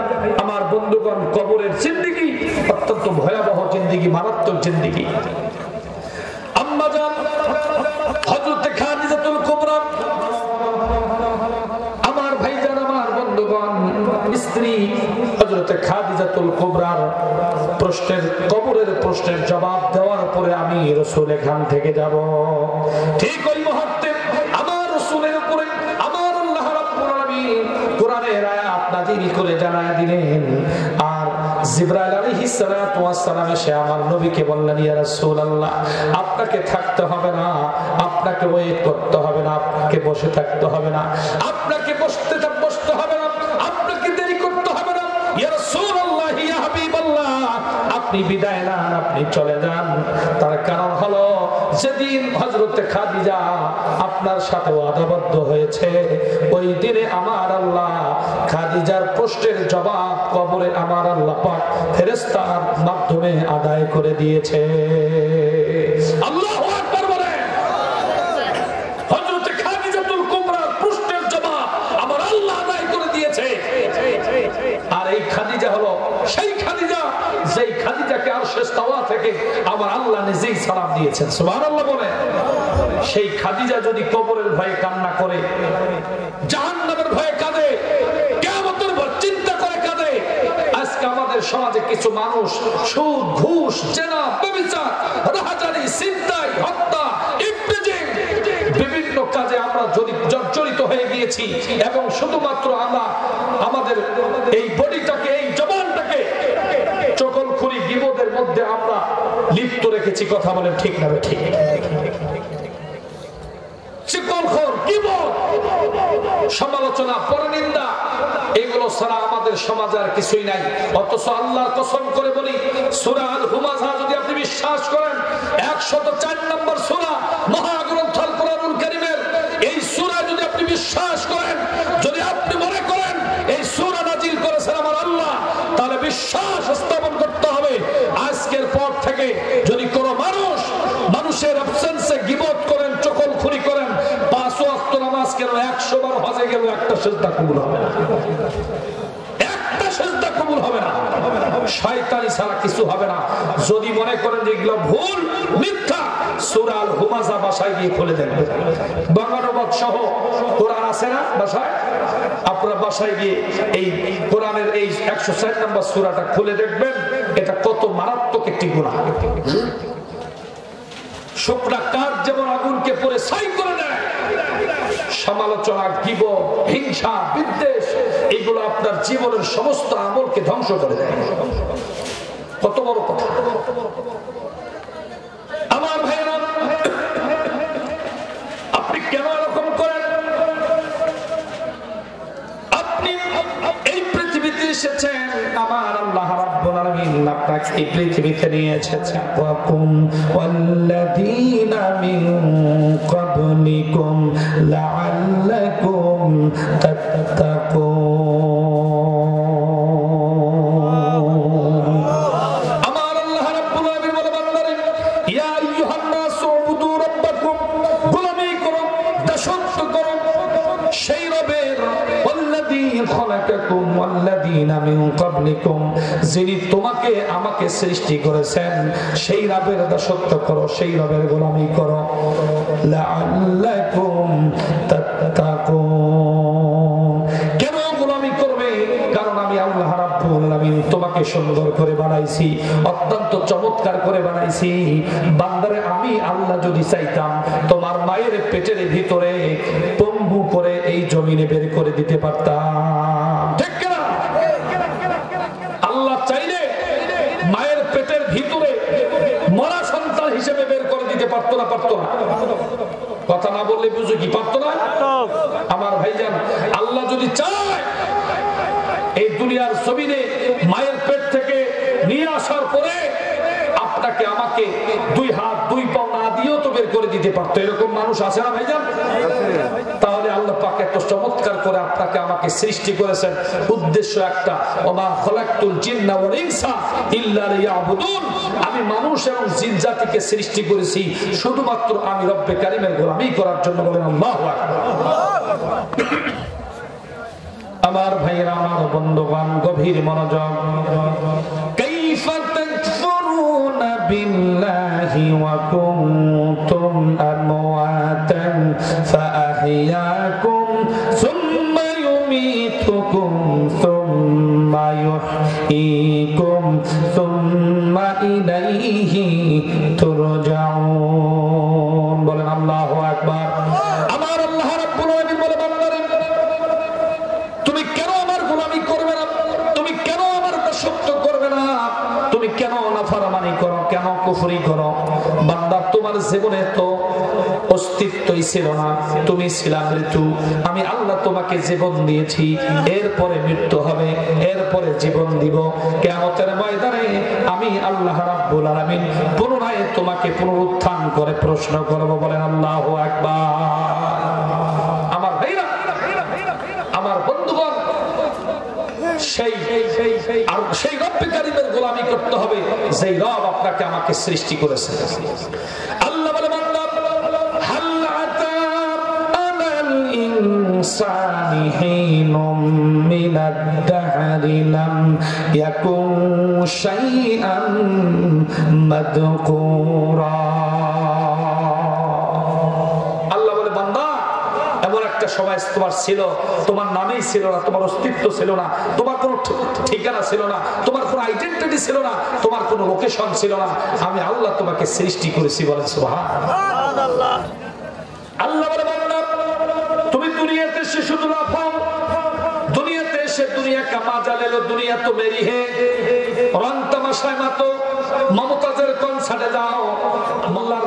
আমার বন্ধুগণ, কবরের জিন্দেগি অত্যন্ত ভয়াবহ জিন্দেগি, মারাত্মক জিন্দেগি। আম্মা জান হযরত খাদিজাতুল কুবরা, আমার ভাইজান, আমার বন্ধুগণ, স্ত্রী হযরত খাদিজাতুল কুবরার প্রশ্নের, কবরের প্রশ্নের জবাব দেওয়ার পরে আমি রাসূল এখান থেকে যাব। ঠিক ওই মুহূর্তে আমার রাসূলের উপরে আমার আল্লাহ রাব্বুল আলামিন কোরআনের আয়াত নাযিল করে জানায় দিলেন। আর জিবরাইল আলাইহিস সালাতু ওয়াস সালাম এসে আমার নবীকে বললেন, ইয়া রাসূলুল্লাহ, আপনাকে থাকতে হবে না, আপনাকে ওয়েট করতে হবে না, আপনাকে বসে থাকতে হবে না, আপনাকে বসতে হবে না, আপনাকে দেরি করতে হবে না। ইয়া রাসূলুল্লাহ, ইয়া হাবিবাল্লাহ, আপনি বিদায় নেন, আপনি চলে যান। তার কারণ হলো যেদিন হযরত খাদিজা আপনার সাথে ওয়াদাবদ্ধ হয়েছে, ওই দিনে আমার আল্লাহ খাদিজার প্রশ্নের জবাব কবরে আমার আল্লাহ পাক ফেরেশতার মাধ্যমে আদায় করে দিয়েছে। আল্লাহু আকবার বলেন। হযরত খাদিজাতুল কুবরার প্রশ্নের জবাব আমার আল্লাহ আদায় করে দিয়েছে। আর এই খাদিজা হলো সেই খাদিজা, যেই খাদিজাকে আরশের তাওয়া থেকে আমার আল্লাহ নিজেই সালাম দিয়েছেন। সুবহানাল্লাহ বলেন। সেই খাদিজা যদি কবরের ভয়ে কান্না করে, জাহান্নামের ভয়ে কাঁদে, কিয়ামতের ভয় চিন্তা করে কাঁদে, আজকে আমাদের সমাজে কিছু মানুষ সুদ, ঘুষ, জেনা, ব্যভিচার, রাহাজানি, ছিনতাই, হত্যা, ইফতিজিং, বিভিন্ন কাজে আমরা যদি জর্জরিত হয়ে গিয়েছি, এবং শুধুমাত্র আমরা আমাদের এই বডিটাকে, এই জবানটাকে চকলখুরি গীবতের মধ্যে আমরা লিপ্ত রেখেছি। কথা বলেন ঠিক না ঠিক? সমালোচনা, পরনিন্দা, এগুলো ছাড়া আমাদের সমাজে আর কিছুই নাই। অথচ আল্লাহর কসম করে বলি, সূরা আল হুমাযা যদি আপনি বিশ্বাস করেন, 104 নম্বর সূরা মহাগ্রন্থ আল কোরআনুল কারীমের এই সূরা যদি আপনি বিশ্বাস করেন, যদি আপনি মনে করেন এই সূরা নাজিল করেছেন আমার আল্লাহ, তাহলে বিশ্বাস স্থাপন করতে হবে আজকের পর থেকে যদি কোনো মানুষের অ্যাবসেন্সে গীবত করেন, চকলখুরি করেন, 5 ওয়াক্ত নামাজ কেন 100 বার হজে গেল, একটা সিজদা কবুল হবে না, একটা সিজদা কবুল হবে না, শয়তানি ছাড়া কিছু হবে না। যদি মনে করেন যে এগুলো ভুল, মিথ্যা, সূরা আল হুমাযা বাসায় গিয়ে খুলে দেখবেন। বাংলানুবাদ সহ কোরআন আছে না বাসায়? আপনারা বাসায় গিয়ে এই কোরআনের এই 104 নম্বর সূরাটা খুলে দেখবেন, এটা কত মারাত্মক একটি গুনাহ। শুকনা কাঠ যেমন আগুনকে পুড়ে ছাই করে দেয়, সমালোচনা, গীবত, হিংসা, বিদ্বেষ, এগুলো আপনার জীবনের সমস্ত আমলকে ধ্বংস করে দেয়। কত বড় কথা। আমার ভাইরা, আপনি কেন এরকম করেন? আলামিন আপনাকে এই পৃথিবীতে নিয়ে এসেছেন। ওয়াকুম ওয়াল্লাযীনা মিন ক্বাবলিকুম লাআল্লাকুম তাত্তাকুন। আমার আল্লাহ রাব্বুল আলামিন বলে বান্দারে ইয়া আইয়ুহান নাস উবুদু রাব্বাকুম, গোলামি করো, দাসত্ব করো সেই রবের ওয়াল্লাযী খালাকাকুম ওয়াল্লাযীনা মিন ক্বাবলিকুম, যিনি তোমাকে আমাকে সৃষ্টি করেছেন সেই রবের দাসত্ব করো, সেই রবের গোলামি করো। লাআল্লাকুম তাত্তাকুন, কেন গোলামি করবে? কারণ আমি আল্লাহ রাব্বুল আলামিন তোমাকে সুন্দর করে বানাইছি, অত্যন্ত চমৎকার করে বানাইছি। বান্দারে আমি আল্লাহ যদি চাইতাম তোমার মায়ের পেটের ভিতরে পঙ্গু করে এই জমিনে বের করে দিতে পারতাম, ঠিক না? আল্লাহ চাইলে মায়ের পেটের ভিতরে মরা সন্তান হিসেবে বের করে দিতে পারতো না? পারতো না? কথা না বললে বুঝো কি পারতো না? আমার ভাইজান, আল্লাহ যদি চায় এই দুনিয়ার জমিনে মায়ের পেট থেকে নিয়ে আসার পরে আপনাকে আমাকে দুই হাত দুই পাও না দিয়েও তো বের করে দিতে পারতো। এরকম মানুষ আছে না ভাইজান? তাহলে আল্লাহ পাক এত চমৎকার করে আপনাকে আমাকে সৃষ্টি করেছেন, উদ্দেশ্য একটা, ওমা খালাকতুল জিন্না ওয়াল ইনসা ইল্লা লিয়াবুদুন, আমি মানুষ এবং জিন জাতিকে সৃষ্টি করেছি শুধুমাত্র আমি রব্বে কারীমের গোলামি করার জন্য। বলেন আল্লাহু আকবার। আমার ভাইয়েরা, আমার বন্ধুগণ, গভীর মনোযোগ। কাইফা তাকফুরুনা বিল্লাহি ওয়া কুনতুম আমওয়াতান ফাআহইয়াকুম সুম্মা ইউমীতুকুম সুম্মা ইউহয়ীকুম সুম্মা ইলাইহি তুরজাউন। বলেন আল্লাহু আকবার। আমার আল্লাহ রাব্বুল আলামিন বলে বান্দারে তুমি কেন আমার গোলামি করবে না? তুমি কেন আমার দাসত্ব করবে না? তুমি কেন নাফরমানি করো, কেন কুফরি করো? বান্দা, তোমার জীবনে তো অস্তিত্বই ছিল না, তুমি ছিলা মৃত্যু। আমি আল্লাহ তোমাকে জীবন দিয়েছি, এরপরে মৃত্যু হবে, এরপরে জীবন দিব। কিয়ামতের ময়দানে আমি আল্লাহ রাব্বুল আলামিন পুনরায় তোমাকে পুনরুত্থান করে প্রশ্ন করব। বলেন আল্লাহু আকবার। আমার ভাইরা, আমার বন্ধুগণ, সেই রব্বে কারীমের গোলামি করতে হবে যেই রব আপনাকে আমাকে সৃষ্টি করেছে। আল্লাহ বলে বান্দা, হাল আতা আলাল ইনসানি হিনুম মিনাদ দাহরি লাম ইয়াকুন শাইআন মাদকুরা। সময় তোমার ছিল, তোমার নামেই ছিল না, তোমার অস্তিত্ব ছিল না, তোমার কোনো ঠিকানা ছিল না, তোমার কোনো আইডেন্টিটি ছিল না, তোমার কোনো লোকেশন ছিল না। আমি আল্লাহ তোমাকে সৃষ্টি করেছি। বলেন সুবহানাল্লাহ। আল্লাহ বলে বান্দা, তুমি দুনিয়াতে এসে শুধু লাফাও, দুনিয়াতে এসে দুনিয়া কা মাজা লে লো, দুনিয়া তো মেরি হে, রং তামাশায় মাতো, মমতাজের কনসার্টে যাও। আল্লাহর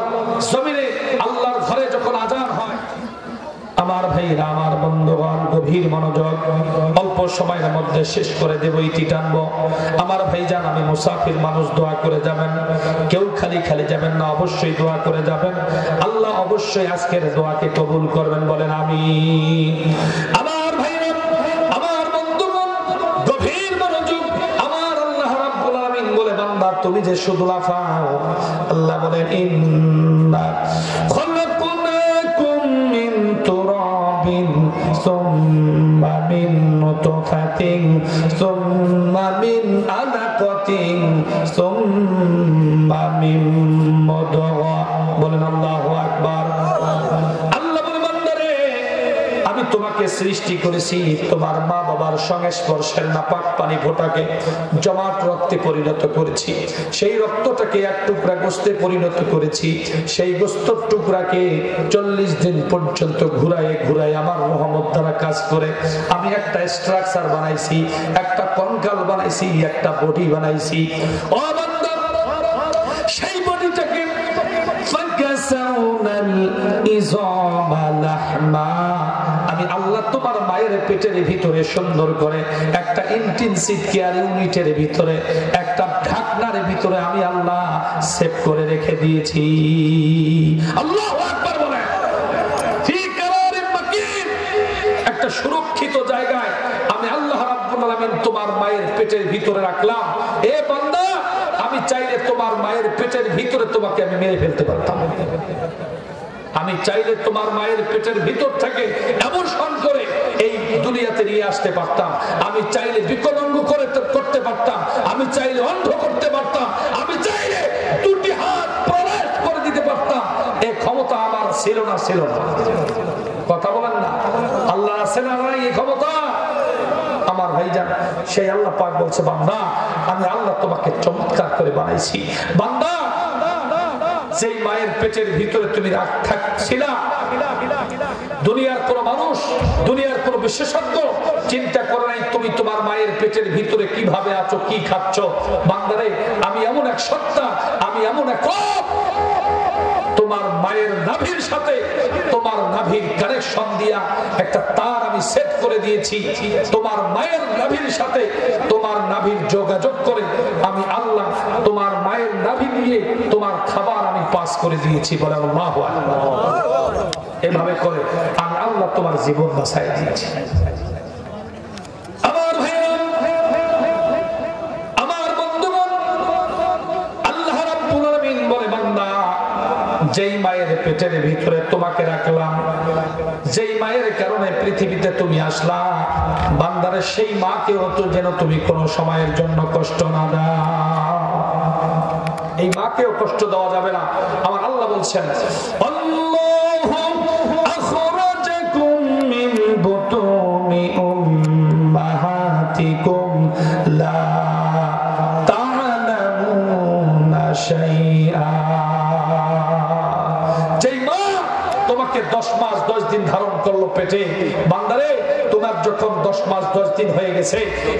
জমিনে, আল্লাহর ঘরে যখন আজান হয়, আমার ভাইরা, আমার বন্ধুগণ, গভীর মনোযোগ। অল্প সময়ের মধ্যে শেষ করে দেব, ইতি টানবো। আমার ভাইজান, আমি মুসাফির মানুষ, দোয়া করে যাবেন। কেউ খালি খালি যাবেন না, অবশ্যই দোয়া করে যাবেন। আল্লাহ অবশ্যই আজকের দোয়াকে কবুল করবেন। বলেন আমিন। আমার ভাইরা, আমার বন্ধুগণ, গভীর মনোযোগ। আমার আল্লাহ রাব্বুল আলামিন বলে বান্দা, তুমি যে শুধু লাফাও, আল্লাহ বলেন ইন্না খলাকনাকুম মিন তুরাবিন সুম্মা মিন নুতফাতিন সুম্মা মিন আলাকাতিন সুম্মা মিন মুদগা। বলেন আল্লাহু আকবার। আল্লাহ বলে বান্দারে, আমি তোমাকে সৃষ্টি করেছি তোমার মা বাবার সংস্পর্শের নাপাক পানি ফোঁটাকে জমাট রক্তে পরিণত করেছি, সেই রক্তটাকে এক টুকরা গোশতে পরিণত করেছি, সেই গোশতের টুকরাকে 40 দিন পর্যন্ত ঘুরায় ঘুরায় আমার রহমত দ্বারা কাজ করে আমি একটা স্ট্রাকচার বানাইছি, একটা কঙ্কাল বানাইছি, একটা বডি বানাইছি। ও বান্দা, সেই বডিটাকে ফাকাসাউনাল ইযামা লাহমা, আমি আল্লাহ তোমার মায়ের পেটের ভিতরে সুন্দর করে একটা ইন্টেনসিভ কেয়ার ইউনিটের ভিতরে একটা ভিতরে আমি আল্লাহ সেভ করে রেখে দিয়েছি। আল্লাহু আকবার বলেন। ফি কারারিন মাকিন, একটা সুরক্ষিত জায়গায় আমি আল্লাহ রাব্বুল আলামিন তোমার মায়ের পেটের ভিতরে রাখলাম। এ বান্দা, আমি চাইলে তোমার মায়ের পেটের ভিতরে তোমাকে আমি মেরে ফেলতে পারতাম। আমি চাইলে তোমার মায়ের পেটের ভিতর থেকে অ্যাবর্শন করে এই দুনিয়াতে নিয়ে আসতে পারতাম। আমি চাইলে বিকলাঙ্গ করতে পারতাম। আমি চাইলে অন্ধ করতে পারতাম। আমি চাইলে দুটি হাত প্রবেশ করে দিতে পারতাম। এই ক্ষমতা আমার ছিল না, ছিল না। কথা বলেন না, আল্লাহ আছে না নাই এই ক্ষমতা? আমার ভাইজান, সেই আল্লাহ পাক বলছে, বান্দা আমি আল্লাহ তোমাকে চমৎকার করে বানাইছি। বান্দা, যেই মায়ের পেটের ভিতরে তুমি থাকছিলা, দুনিয়ার কোন মানুষ, দুনিয়ার কোন বিশেষজ্ঞ চিন্তা করে নাই তুমি তোমার মায়ের পেটের ভিতরে কিভাবে আছো, কি খাচ্ছ। বান্দারে, আমি এমন এক সত্তা, আমি এমন এক রব, তোমার মায়ের নাভির সাথে তোমার নাভির কানেকশন দিয়া একটা তার আমি সেট করে দিয়েছি। তোমার মায়ের নাভির সাথে তোমার নাভির যোগাযোগ করে আমি আল্লাহ তোমার মায়ের নাভি দিয়ে তোমার খাবার আমি পাস করে দিয়েছি। বলে আল্লাহু আকবার। এভাবে করে আমি আল্লাহ তোমার জীবন বাঁচাই দিয়েছি। আমার ভাইরা, আমার বন্ধুগণ, আল্লাহ রাব্বুল আলামিন বলে, বান্দা, যেই মায়ের পেটের ভিতরে তোমাকে রাখলাম, যেই মায়ের কারণে পৃথিবীতে তুমি আসলা, বান্দারে সেই মাকেও তো যেন তুমি কোনো সময়ের জন্য কষ্ট না দাও। এই মাকেও কষ্ট দেওয়া যাবে না। আমার আল্লাহ বলছেন, আল্লাহু আখরাজাকুম মিন বুতুনি উম্মাহাতিকুম লা তা'লামুনা শাইআ। যেই মা তোমাকে 10 মাস 10 দিন ধারণ করলো পেটে, বান্দারে তোমার যখন 10 মাস 10 দিন হয়ে গেছে,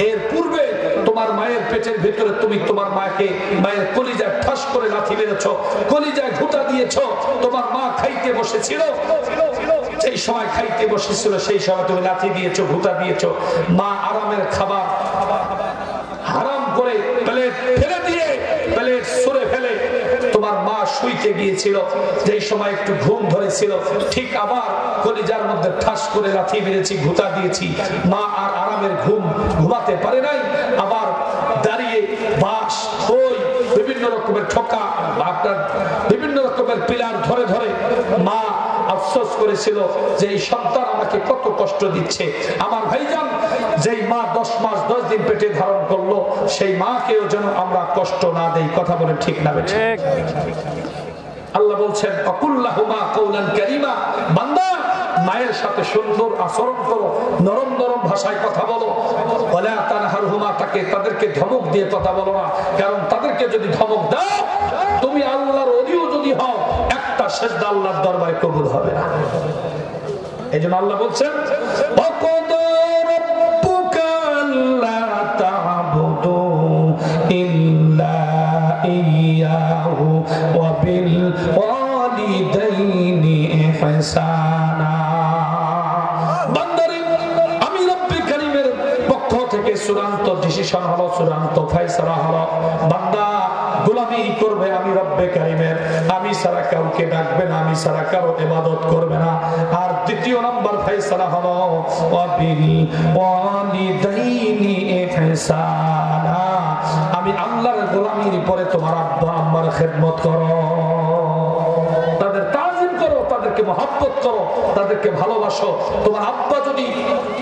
এর পূর্বে তোমার মায়ের পেটের ভিতরে তুমি তোমার মাকে মায়ের কলিজায় ঠাস করে লাথি মেরেছো, কলিজায় ঘুঁটা দিয়েছো। তোমার মা খাইতে বসেছিল, সেই সময় খাইতে বসেছিল, সেই সময় তুমি লাথি দিয়েছো, ঘুঁটা দিয়েছো। মা আরামের খাবার হারাম করে প্লেট ফেলে দিয়ে, প্লেট সরে ফেলে তোমার মা শুইতে গিয়েছিল, যেই সময় একটু ঘুম ধরেছিল, ঠিক আবার কলিজার মধ্যে ঠাস করে লাথি মেরেছি, ঘুঁটা দিয়েছি। মা আর আরামের ঘুমাতে পারে নাই। আবার দাঁড়িয়ে বাঁশ, ওই বিভিন্ন রকমের ঠোকা, আপনার বিভিন্ন রকমের পিলার ধরে ধরে মা আফসোস করেছিল যে এই সন্তান আমাকে কত কষ্ট দিচ্ছে। আমার ভাইজান, যেই মা 10 মাস 10 দিন পেটে ধারণ করলো, সেই মাকেও যেন আমরা কষ্ট না দেই। কথা বলে ঠিক না বেঠিক? আল্লাহ বলছেন, আকুল্লাহুমা কাওলান কারীমা। বান্দা, মায়ের সাথে সুন্দর আচরণ করো, নরম নরম ভাষায় কথা বলো। ওয়ালা তানহারহুমা, তাদেরকে ধমক দিয়ে কথা বলো না, কারণ তাদেরকে যদি ধমক দাও, তুমি আল্লাহর ওলিও যদি হও, একটা সিজদা আল্লাহর দরবারে কবুল হবে না। এইজন্য আল্লাহ বলছেন, ওয়াকাদা রাব্বুকা আল্লা তা'বুদু ইল্লা ইয়্যাহু ওয়া বিল ওয়ালিদাইনি ইহসানা। বান্দারে, আমি রব্বে কারীমের পক্ষ থেকে চূড়ান্ত ডিসিশন হলো, চূড়ান্ত ফয়সালা হলো, বান্দা গোলামি করবে আমি রব্বে কারীমের, আমি ছাড়া কাউকে ডাকবে না, আমি ছাড়া কারো ইবাদত করবে না। আর দ্বিতীয় নম্বর ফয়সালা হলো, ওয়া বিল ওয়ালিদাইনি ইহসানা, আমি আল্লাহর গোলামির পরে তোমার আব্বা আম্মার খেদমত করো, তাদের তাজিম করো, তাদেরকে মহব্বত করো, তাদেরকে ভালোবাসো। তোমার আব্বা যদি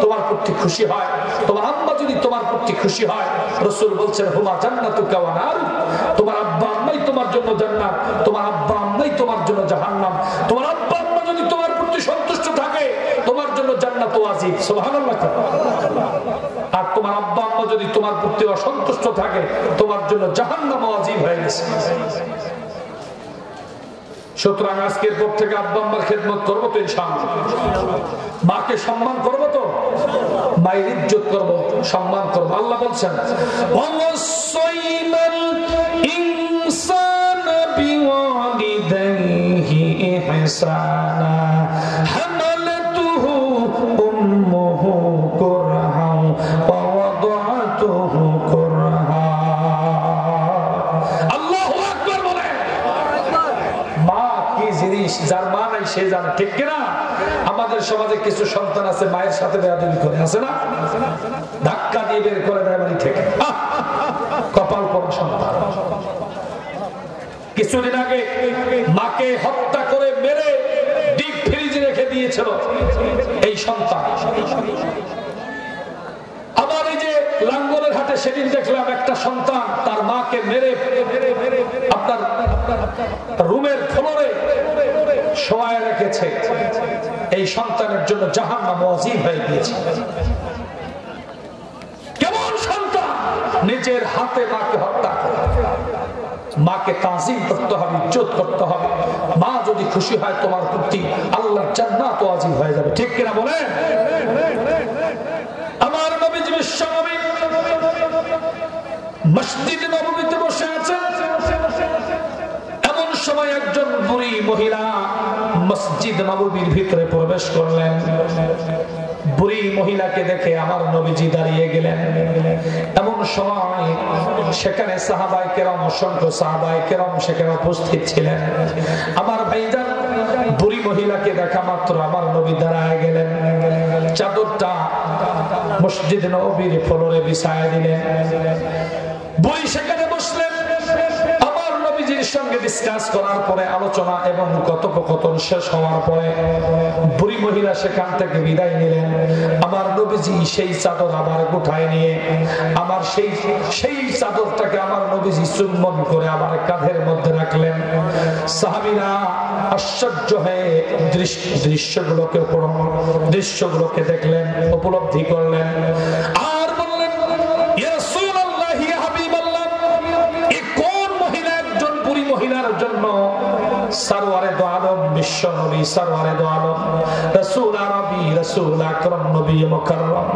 তোমার প্রতি খুশি হয়, তোমার আম্মা যদি তোমার প্রতি খুশি হয়, রাসূল বলছেন, হুমা জান্নাতুকা ওয়া নারু, তোমার আব্বা আম্মাই তোমার জন্য জান্নাত, তোমার আব্বা আম্মাই তোমার জন্য জাহান্নাম। তোমার আব্বা আম্মা যদি তোমার প্রতি সন্তুষ্ট থাকে, তোমার জন্য জান্নাত ওয়াজিব। সুবহানাল্লাহ। আর তোমার আব্বা আম্মা যদি তোমার প্রতি অসন্তুষ্ট থাকে, তোমার জন্য জাহান্নাম ওয়াজিব হয়ে গেছে। সুতরাং আজকের পর থেকে আব্বা আম্মার খেদমত করবো তো ইনশাআল্লাহ। মাকে সম্মান করবো তো, মায়ের ইজ্জত করবো, সম্মান করবো। আল্লাহ বলছেন, ওয়াসাইনাল ইনসানা বিওয়ালিদাইহি ইহসানা হামালাতুহু উম্মুহু কুরহান ওয়া ওয়াদাতুহু কুরহা। জিনিস, যার মা নাই সে জানে, ঠিক কিনা? আমাদের সমাজে কিছু সন্তান আছে মায়ের সাথে বেয়াদবি করে, আছে না? ধাক্কা দিয়ে বের করে দেয় বাড়ি থেকে। কপাল পড়া সন্তান। কিছুদিন আগে মাকে হত্যা করে মেরে ডিপ ফ্রিজে রেখে দিয়েছিল এই সন্তান। আবার এই যে লাঙ্গলের হাটে সেদিন দেখলাম একটা সন্তান তার মাকে মেরে আপনার রুমের ফ্লোরে শোয়ায় রেখেছে। এই সন্তানের জন্য জাহান্নাম ওয়াজিব হয়ে গিয়েছে। কেমন সন্তান নিজের হাতে মাকে হত্যা করে? মাকে তাজিম করতে হবে, ইজ্জত করতে হবে। মা যদি খুশি হয় তোমার প্রতি, আল্লাহর জান্নাত ওয়াজিব হয়ে যাবে, ঠিক কিনা বলেন? আমার নবীজি বিশ্বনবী মসজিদে নববীতে বসে আছেন। এমন সময় একজন বুড়ি মহিলা মসজিদ নববীর ভিতরে প্রবেশ করলেন। বুড়ি মহিলাকে দেখে আমার নবীজি দাঁড়িয়ে গেলেন। এমন সময় সেখানে সাহাবায়ে কেরাম, অসংখ্য সাহাবায়ে কেরাম সেখানে উপস্থিত ছিলেন। আমার ভাইজান, বুড়ি মহিলাকে দেখা মাত্র আমার নবী দাঁড়ায় গেলেন, চাদরটা মসজিদ নববীর ফ্লোরে বিছায়া দিলেন। বুড়ি সেখানে বসলেন। আমার নবীজির সঙ্গে ডিসকাস করার পরে, আলোচনা এবং কথোপকথন শেষ হওয়ার পরে বুড়ি মহিলা সেখান থেকে বিদায় নিলেন। আমার নবীজি সেই চাদর আবার গোটায় নিয়ে আমার সেই চাদরটাকে আমার নবীজি চুম্বন করে আবার কাঁধের মধ্যে রাখলেন। সাহাবীরা আশ্চর্য হয়ে দৃশ্যগুলোকে দেখলেন, উপলব্ধি করলেন, আর বললেন, ইয়া রাসূলুল্লাহ, ইয়া হাবিবাল্লাহ, এই কোন মহিলা একজন বুড়ি মহিলার জন্য সরওয়ারে দো আলম, বিশ্ব নবী সরওয়ারে দো আলম, রাসূল আরবি, রাসূল আকরাম, নবী মুকাররম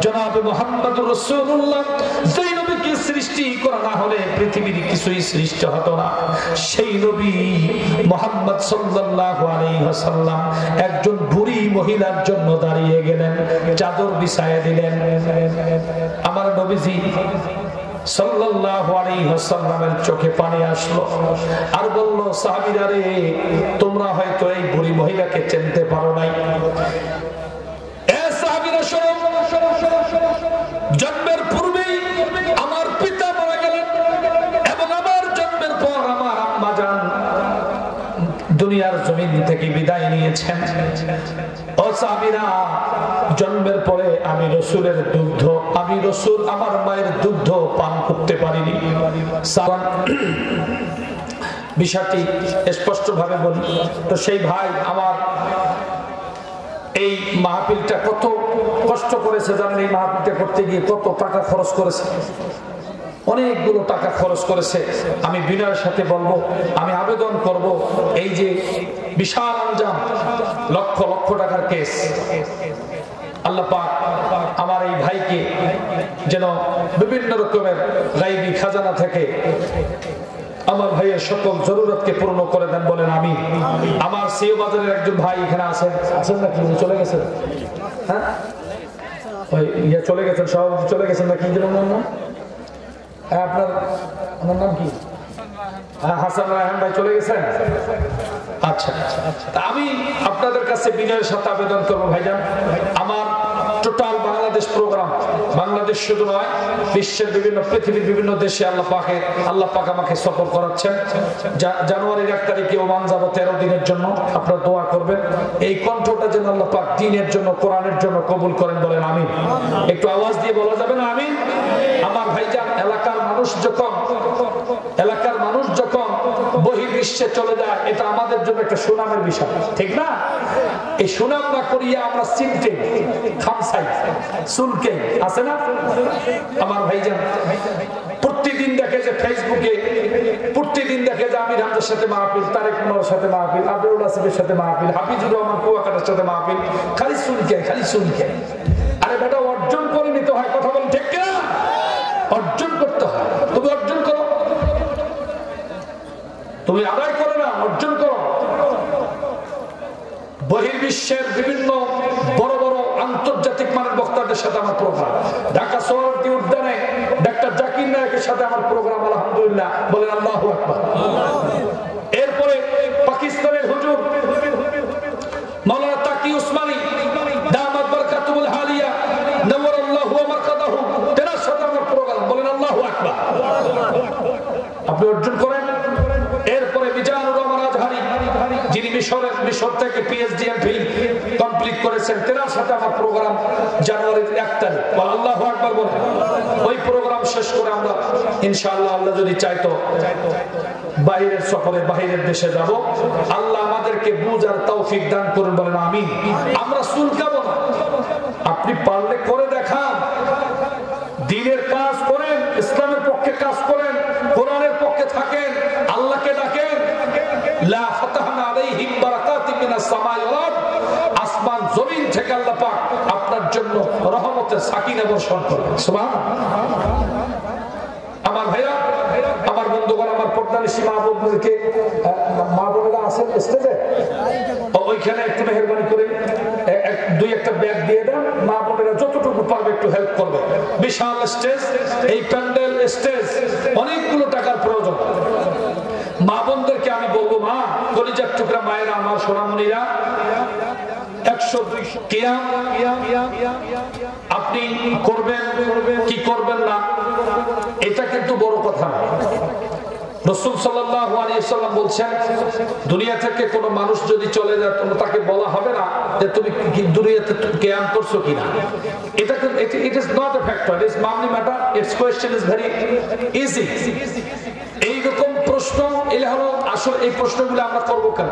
জনাব মুহাম্মদুর রাসূলুল্লাহ, যেই নবীকে সৃষ্টি করা না হলে পৃথিবীর কিছুই সৃষ্টি হতো না, সেই নবী মুহাম্মদ সাল্লাল্লাহু আলাইহি ওয়াসাল্লাম একজন বুড়ি মহিলার জন্য দাঁড়িয়ে গেলেন, চাদর বিছায়া দিলেন। আমার নবীজি সাল্লাল্লাহু আলাইহি ওয়াসাল্লামের চোখে পানি আসলো, আর বলল, সাহাবীরা রে, তোমরা হয়তো এই বুড়ি মহিলাকে চিনতে পারো নাই। এ সাহাবীরা শোনো, জন্মের পূর্বেই আমার পিতা মারা গেলেন এবং আমার জন্মের পর আমার আম্মা জান দুনিয়ার জমিন থেকে বিদায় নিয়েছেন। ও সাহাবীরা, জন্মের পরে আমি রাসূলের দুগ্ধ, আমি রাসূল আমার মায়ের দুগ্ধ পান করতে পারিনি। বিষয়টি স্পষ্ট ভাবে বলি তো, সেই ভাই আমার এই মাহফিলটা কত কষ্ট করেছে জানেন? এই মাহফিলটা করতে গিয়ে কত টাকা খরচ করেছে, অনেকগুলো টাকা খরচ করেছে। আমি বিনয়ের সাথে বলবো, আমি আবেদন করব, এই যে বিশাল আঞ্জাম, লক্ষ লক্ষ টাকার কেস, আল্লাহ পাক আমার এই ভাইকে যেন বিভিন্ন রকমের গায়বী খাজানা থেকে আমার ভাইয়ের সকল জরুরতকে পূর্ণ করে দেন, বলেন আমিন। আমার সিও বাজারের একজন ভাই এখানে আছেন নাকি? চলে গেছেন? হ্যাঁ, ওই চলে গেছেন, সভাপতি চলে গেছেন নাকি? আপনার নাম কি? হাসান রায়হান ভাই চলে গেছেন? আচ্ছা, আমি আপনাদের কাছে বিনয়ের সাথে আবেদন করবো, ভাইজান, আমার টোটাল বাংলাদেশ প্রোগ্রাম, বাংলাদেশ শুধু নয়, বিশ্বের বিভিন্ন, পৃথিবীর বিভিন্ন দেশে আল্লাহ পাক আমাকে সফর করাচ্ছেন। জানুয়ারির 1 তারিখে ওমান যাব 13 দিনের জন্য। আপনারা দোয়া করবেন এই কণ্ঠটা যেন আল্লাহ পাক দ্বীনের জন্য, কোরআনের জন্য কবুল করেন, বলেন আমিন। একটু আওয়াজ দিয়ে বলা যাবে না আমিন? আমার ভাইজান, এলাকার মানুষ যখন বহির্বিশ্বে চলে যায়, এটা আমাদের জন্য একটা সুনামের বিষয়, ঠিক না? এই সুনাম না করিয়া আমরা চিনতে খামসাই চুলকে আছে না? আমার ভাইজান প্রতিদিন দেখে যে ফেসবুকে, প্রতিদিন দেখে যে আমির হামজার সাথে মাহফিল, তারেক মুন্নার সাথে মাহফিল, আব্দুল আসিফের সাথে মাহফিল, হাফিজুর রহমান কুয়াকাটার সাথে মাহফিল, খালি চুলকে। আরে বেটা, অর্জন করে নিতে হয়, কথা বলেন ঠিক কিনা? অর্জন করতে হয়। তুমি অর্জন করো, তুমি আদায় করো না, অর্জন করো। বহির্বিশ্বের বিভিন্ন বড় বড় আন্তর্জাতিক মানের বক্তাদের সাথে আমার প্রোগ্রাম, ঢাকা সোহরাওয়ার্দী উদ্যানে ডাক্তার জাকির নায়েকের সাথে আমার প্রোগ্রাম, আলহামদুলিল্লাহ, বলেন আল্লাহু আকবার। এরপরে পাকিস্তানের হুজুর আপনি অর্জন করেন। এরপরে মিজানুর রহমান আজহারি, যিনি মিশর থেকে পিএইচডি এমফিল কমপ্লিট করেছেন, তেনার সাথে আমার প্রোগ্রাম জানুয়ারির 1 তারিখ। আল্লাহু আকবার বলেন। ওই প্রোগ্রাম শেষ করে আমরা ইনশাআল্লাহ, আল্লাহ যদি চাইতো, বাইরের সফরে বাইরের দেশে যাব। আল্লাহ আমাদেরকে বুঝার তৌফিক দান করুন, বলেন আমিন। আমরা চুলকাবো না, আপনি পারলে করে দেখান, দ্বীনের কাজ করেন, ইসলামের পক্ষে কাজ করেন, কোরআনের পক্ষে থাকেন, আল্লাহকে ডাকেন। লা ফাতাহনা আলাইহিম বারাকাতিন মিনাস সামাই ওয়াল আরদ, আসমান জমিন থেকে আল্লাহ পাক আপনার জন্য রহমতের সাকিনা বর্ষণ করবেন। সুবহানাল্লাহ। আমার ভাইরা, আমার বন্ধুগণ, আমার পর্দানিশী মা বোনদেরকে, মা বোনেরা আছেন স্টেজে, ওইখানে একটু মেহেরবানি করে দুই একটা ব্যাগ দিয়ে দেন। মা বোনেরা যতটুকু পারবে একটু হেল্প করবে। বিশাল স্টেজ, এই প্যান্ডেল স্টেজ, অনেকগুলো টাকার প্রয়োজন। মা বোনদেরকে আমি বলবো, মা, কলিজার টুকরা মায়েরা, আমার সোনামণিরা, 102 কিয়াম আপনি করবেন কি করবেন না, এটা কিন্তু বড় কথা না। রাসূল সাল্লাল্লাহু আলাইহি ওয়াসাল্লাম বলছেন, দুনিয়া থেকে কোনো মানুষ যদি চলে যায়, তাকে বলা হবে না যে তুমি দুনিয়াতে কিয়াম করছো কিনা। এটা it is not a factor, it is মামলি matter, it's question is very easy. এই রকম প্রশ্ন এলে হলো আসলে এই প্রশ্নগুলো আমরা করব কেন?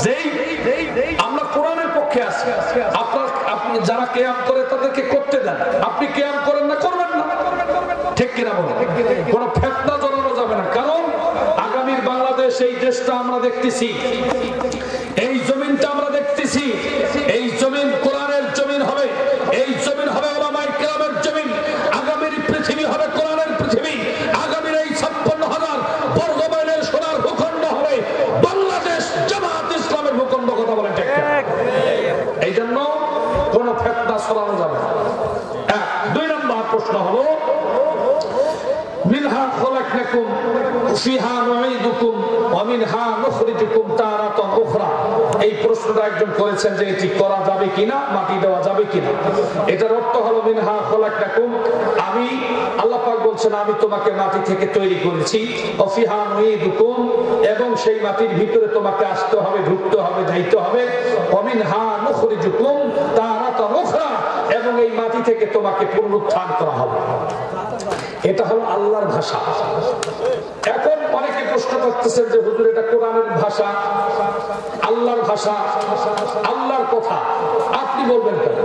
যেই আমরা কোরআনের পক্ষে আছি, আপনি যারা কিয়াম করে তাদেরকে করতে দেন, আপনি কিয়াম করেন না, করবেন না, ঠিক কিনা বলেন? কোনো ফিতনা জড়ানো যাবে না। কারণ আগামীর বাংলাদেশ, এই দেশটা আমরা দেখতেছি, এই জমিনটা আমরা দেখতেছি, এই জমিন কোরআনের জমিন হবে, এই জমিন হবে উলামায়ে কেরামের জমিন, আগামীর পৃথিবী হবে কোরআনের পৃথিবী, আগামীর এই 56,000 বর্গ মাইলের সোনার ভূখণ্ড হবে বাংলাদেশ জামাত ইসলামের ভূখণ্ড। কথা বলেন ঠিক? এই জন্য কোন ফিতনা ছড়ানো যাবে না। 2 নম্বর প্রশ্ন হলো, মিনহা খলাকনাকুম ফিহা নুঈদুকুম ওয়া মিনহা নুখরিজুকুম তারাতান উখরা। এই প্রশ্নটা একজন করেছেন যে এটি করা যাবে কিনা, মাটি দেওয়া যাবে কিনা। এটার অর্থ হলো, মিনহা খলাকনাকুম, আমি আল্লাহ পাক বলছেন আমি তোমাকে মাটি থেকে তৈরি করেছি, ওয়া ফিহা নুঈদুকুম, এবং সেই মাটির ভিতরে তোমাকে আসতে হবে, ঢুকতে হবে, যাইতে হবে। ওয়া মিনহা নুখরিজুকুম তারাতান উখরা, এবং এই মাটি থেকে তোমাকে পুনরুত্থান করা হবে। এটা হলো আল্লাহর ভাষা। এখন অনেকে প্রশ্ন করতেছেন যে হুজুর, এটা কোরআনের ভাষা, আল্লাহর ভাষা, আল্লাহর কথা, আপনি বলবেন কেন?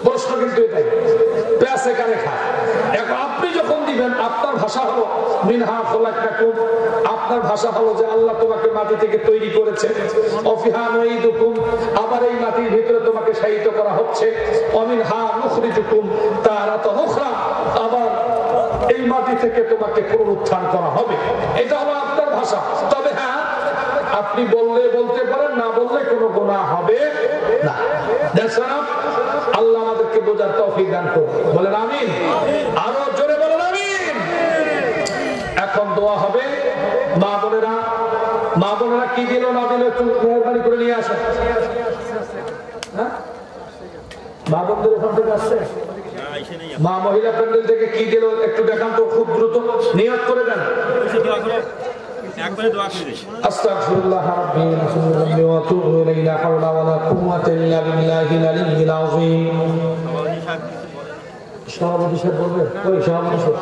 প্রশ্ন কিন্তু এটাই, প্যাসে কানে খায়। এখন আপনি যখন দিবেন, আপনার ভাষা হলো মিনহা খলাকনাকুম, আপনার ভাষা হলো যে আল্লাহ তোমাকে মাটি থেকে তৈরি করেছে, অফিহা নুঈদুকুম, আবার এই মাটির ভিতরে তোমাকে শায়িত করা হচ্ছে, অমিনহা নুখরিজুকুম তারাতান উখরা, আবার এই মাটি থেকে তোমাকে পুনরুত্থান করা হবে। এটা হলো আপনার ভাষা। তবে হ্যাঁ, আপনি বললে বলতে পারেন, না বললে কোনো গুনাহ হবে না। আল্লাহ আমাদেরকে বোঝার তৌফিক দান করুন, বলেন আমিন। আরো জোরে বলেন আমিন। এখন দোয়া হবে। মা বোনেরা কি দিল না দিল একটু মেহরবানি করে নিয়ে আসেন। মা বোনদের ওখান থেকে আসছে, মা মহিলা প্যান্ডেল থেকে কি দিল একটু দেখান তো, খুব দ্রুত নিয়ত করে দেন। আস্তাগফিরুল্লাহ রাব্বি ওয়া আতুবু ইলাইহি, লা হাওলা ওয়া লা কুওয়াতা ইল্লা বিল্লাহিল আলিয়্যিল আযীম। সভাপতি সাহেব বলবেন? ওই সভাপতি সাহেব,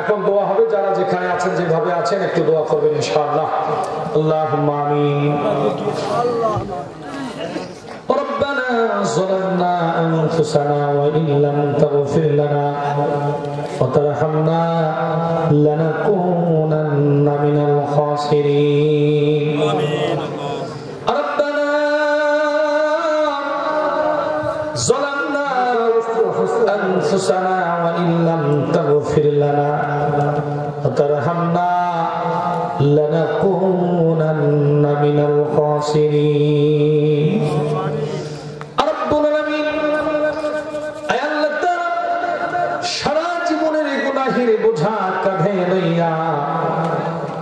এখন দোয়া হবে। যারা যেখানে আছেন, যেভাবে আছেন, একটু দোয়া করবেন ইনশাআল্লাহ। আল্লাহুম্মা আমিন। ربنا ظلمنا أنفسنا وإن لم تغفر لنا وترحمنا لنكونن من الخاسرين. ربنا ظلمنا أنفسنا وإن لم تغفر لنا وترحمنا لنكونن من الخاسرين.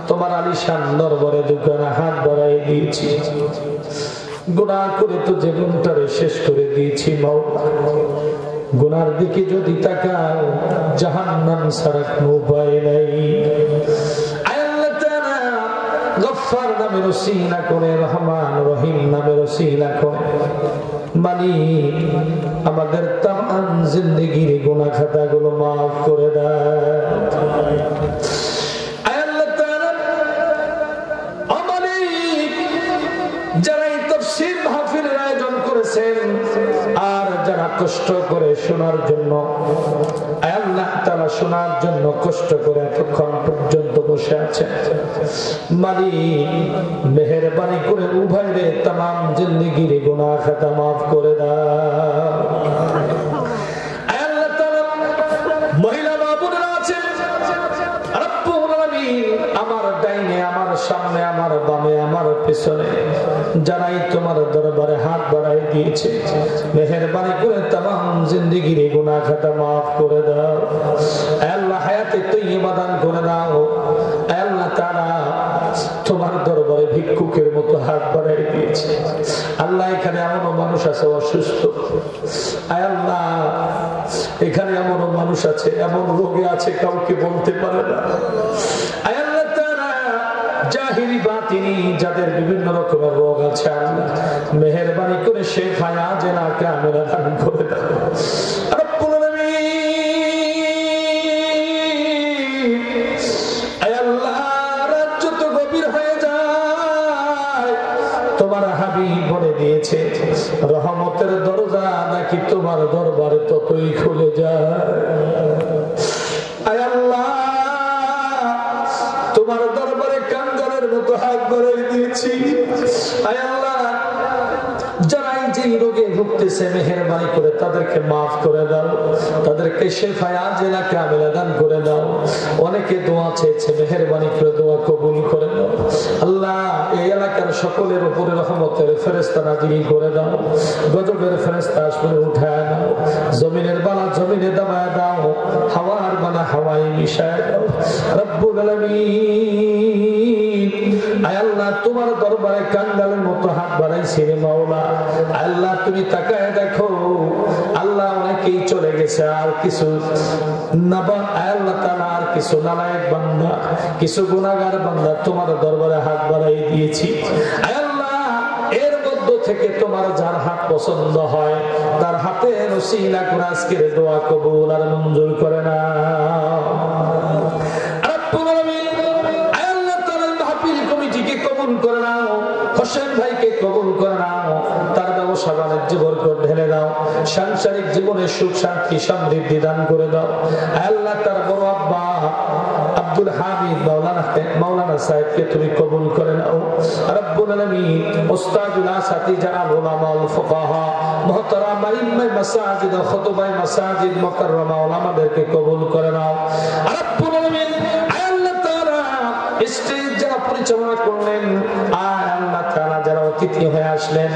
তোমার আলিশান দরবারে দুখানা হাত বাড়াই দিয়েছি, গুনাহ করে তো জীবনটারে শেষ করে দিয়েছি। গুনার দিকে যদি তাকাও জাহান্নাম ছাড়া কোনো উপায় নাই। গফফার নামের ওসিলা করে, রহমান রহিম নামের ওসিলা করে মালিক আমাদের তামাম জিন্দেগির গুনাহ খাতাগুলো মাফ করে দেয়। যারা এই তাফসীর মাহফিলের আয়োজন করেছেন আর যারা কষ্ট করে শোনার জন্য, আল্লাহ তাআলা শোনার জন্য কষ্ট করে এতক্ষণ পর্যন্ত বসে আছেন, মালিক মেহেরবানি করে উভয়ের তামাম জিন্দেগির গুনাহ খাতা মাফ করে দাও। আল্লাহ তাআলা মহিলা বাবুরা আছেন, রব্বুল আলামিন আমার ডাইনে, আমার সামনে, আমার বামে, আমার পিছনে যারাই তোমার দরবারে হাত বাড়াই দিয়েছে, মেহেরবানি করে তামাম জিন্দেগির গুনাহ খাতা মাফ করে দাও। আল্লাহ হায়াতে তৈয়বা দান করে দাও। আল্লাহ তাআলা তোমার দরবারে ভিক্ষুকের মতো হাত বাড়াই দিয়েছে। আল্লাহ এখানে এমনও মানুষ আছে অসুস্থ, আল্লাহ এখানে এমনও মানুষ আছে এমন রোগে আছে কাউকে বলতে পারে না। আল্লাহ তাআলা জাহিরি বাতিনি যাদের বিভিন্ন রকমের রোগ আছে, আল্লাহ মেহেরবানি করে শেফায়ে আজেলা কামিলা দান করে দাও। রব্বুল আলামিন আল্লাহ রাত যত গভীর হয়ে যায়, তোমার হাবিব বলে দিয়েছে রহমতের দরজা নাকি তোমার দরবারে ততই খুলে যায়। আল্লাহ তোমার দরবারে কাঙ্গালের মতো হাত বাড়াই দিয়েছি। আল্লাহ যারাই যে রোগে ভুগতেছে মেহেরবানি করে তাদেরকে মাফ করে দাও, তাদেরকে শেফায়ে আজেলা কামিলা দান করে দাও। অনেকে দোয়া চেয়েছে, মেহেরবানি করে দোয়া কবুল করে দাও। আল্লাহ এই এলাকার সকলের উপরে রহমতের ফেরেশতা নাযিল করে দাও, গজবের ফেরেশতা আসমানে উঠায় দাও, জমিনের বালা জমিনে দাবায় দাও, হাওয়ার বালা হাওয়ায় মিশায় দাও। রব্বুল আলামিন আল্লাহ তোমার দরবারে কাঙ্গালের মতো হাত বাড়াইছি রে মাওলা। আল্লাহ তুমি তাকায় দেখো, আল্লাহ অনেকেই চলে গেছে, আর কিছু আল্লাহ তাআলা আর কিছু নালায়েক বান্দা, কিছু গুনাহগার বান্দা তোমার দরবারে হাত বাড়াই দিয়েছি। আল্লাহ এর মধ্য থেকে তোমার যার হাত পছন্দ হয় তার হাতে ওসিলা করে আজকের দোয়া কবুল আর মঞ্জুর করে না। করে নাও, হোসেন ভাইকে কবুল করে নাও, তার ব্যবসা বাণিজ্য বরকত ঢেলে দাও, সাংসারিক জীবনে সুখ শান্তি সমৃদ্ধি দান করে দাও। আল্লাহ তার বড় আব্বা আব্দুল হামিদ মাওলানা সাহেবকে তুমি কবুল করে নাও। রব্বুল আলামিন উস্তাদুল আসাতিজা আল উলামা আল ফুকাহা মুহতারামা ইমাম মাসাজিদ খুতুবাই মাসাজিদ মুকাররমা উলামাদেরকে কবুল করে নাও। রব্বুল আলামিন আল্লাহ তাআলা স্টেজ যারা পরিচালনা করলেন, আর আল্লাহ তাআলা যারা অতিথি হয়ে আসলেন,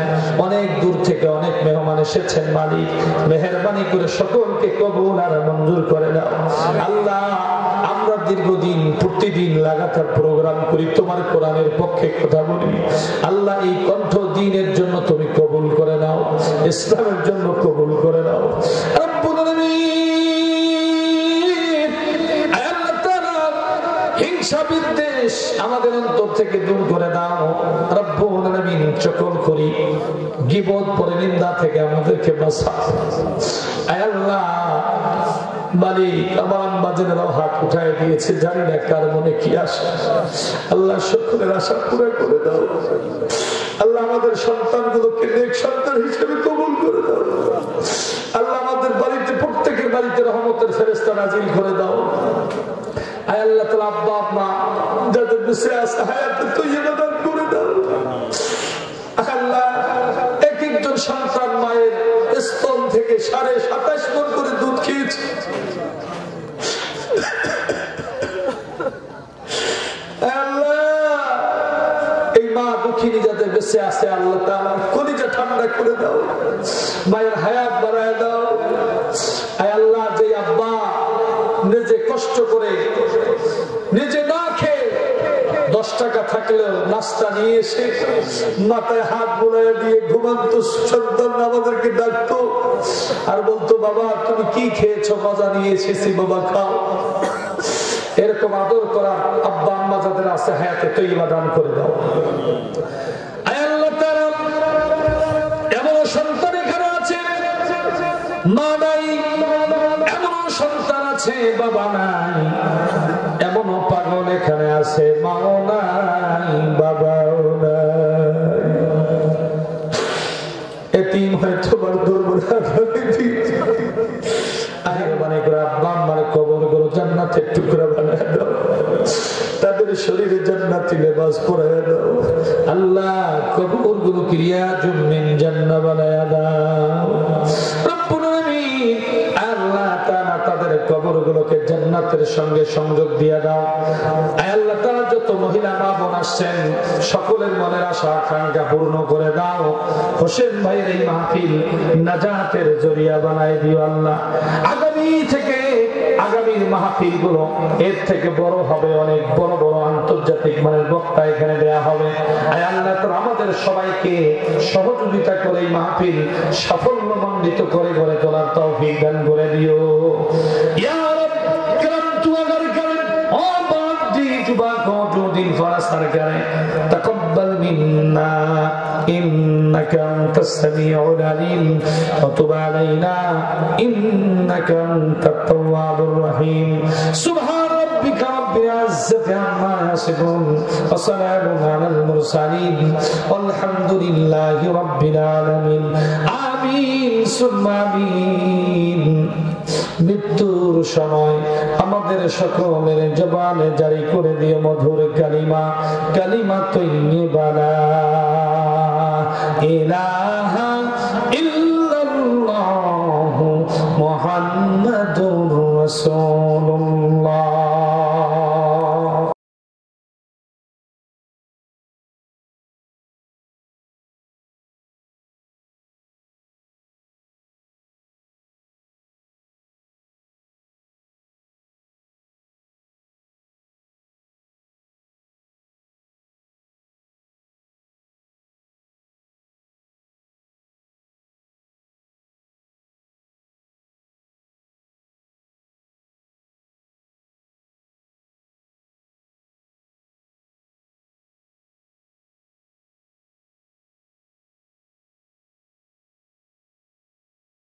অনেক দূর থেকে অনেক মেহমান এসেছেন, মালিক মেহেরবানি করে সকলকে কবুল আর মঞ্জুর করে দাও। আল্লাহ আমরা দীর্ঘদিন প্রতিদিন লাগাতার প্রোগ্রাম করি, তোমার কোরআনের পক্ষে কথা বলি। আল্লাহ এই কণ্ঠ দ্বীনের জন্য তুমি কবুল করে নাও, ইসলামের জন্য কবুল করে নাও। রব্বুল আলামিন আল্লাহ তাআলা হিংসা বিদ্বেষ আমাদের অন্তর থেকে দূর করে দাও। রব্বুল আলামিন চকল করি গীবত পরনিন্দা থেকে আমাদেরকে বাঁচাও। আল্লাহ মালিক আমার আম্মাজানেরাও হাত উঠায় দিয়েছে, জানি না কার মনে কি আশা। আল্লাহ সকলের আশা পুরো করে দাও। আল্লাহ আমাদের সন্তানগুলোকে নেক সন্তান হিসেবে কবুল করে দাও। আল্লাহ আমাদের বাড়িতে প্রত্যেকের বাড়িতে রহমতের ফেরেশতা নাযিল করে দাও। আয় আল্লাহ তাআলা আব্বা আম্মা যাদের বেঁচে আছে হায়াতে তৈয়বা দান করে দাও। আল্লাহ এক একজন সন্তান মায়ের স্তন থেকে 27.5 মণ করে দুধ খেয়েছে। এই মা দুঃখিনী যাদের বেঁচে আছে আল্লাহ তাআলা কলিজা ঠান্ডা করে দাও, মায়ের হায়াত বাড়ায় দাও। আয় আল্লাহ যে আব্বা নিজে কষ্ট করে নিজে না খেয়ে 10 টাকা থাকলেও নাস্তা নিয়ে এসে মাথায় হাত বোলায় দিয়ে ঘুমান্ত সন্তান আমাদেরকে ডাকতো আর বলতো, বাবা তুমি কি খেয়েছো, মজা নিয়ে এসেছি, বাবা খাও। এরকম আদর করা আব্বা আম্মা যাদের আছে, হায়াতে তৈবা দান করে দাও। এমন সন্তান এখানে আছে মা নাই, এমন সন্তান আছে বাবা নাই, এমন পাগল এখানে আছে মাও নাই বাবাও নাই। এতিম হয়ে তোমার দুর্বল জান্নাতের টুকরা বানায় দাও, তাদের শরীরে জান্নাতি লেবাস পরায় দাও। আল্লাহ কবর গুলো ক্রিয়া জুমিন জান্নাত বানায় দাও। রব্বুল আলামিন আল্লাহ তাআলা তাদের কবরগুলোকে জান্নাতের সঙ্গে সংযোগ দিয়ে দাও। আল্লাহ তাআলা যত মহিলা মা বোন আসছেন সকলের মনের আশা আকাঙ্ক্ষা পূর্ণ করে দাও। হোসেন ভাইয়ের এই মাহফিল নাজাতের জরিয়া বানায় দিও আল্লাহ। আগামীর মাহফিল গুলো এর থেকে বড় হবে, অনেক বড় বড় আন্তর্জাতিক মানের বক্তা এখানে দেয়া হবে। আল্লাহ আমাদের সবাইকে সহযোগিতা করে এই মাহফিল সাফল্যমণ্ডিত করে গড়ে তোলার তৌফিক দান করে দিও। ইয়া রব کرم تو اگر کرے اور بات دی جبا کو جو دل فرسر کرے تقبل منا إنك أنت السميع العليم وتب علينا إنك أنت التواب الرحيم سبحان ربك رب العزة عما يصفون وسلام على المرسلين والحمد لله رب العالمين آمين ثم آمين। মৃত্যুর সময় আমাদের সকলের জবানে জারি করে দিও মধুর কালিমা, কালিমা তৈয়্যিবা লা ইলাহা ইল্লাল্লাহু মুহাম্মাদুর রাসূলুল্লাহ।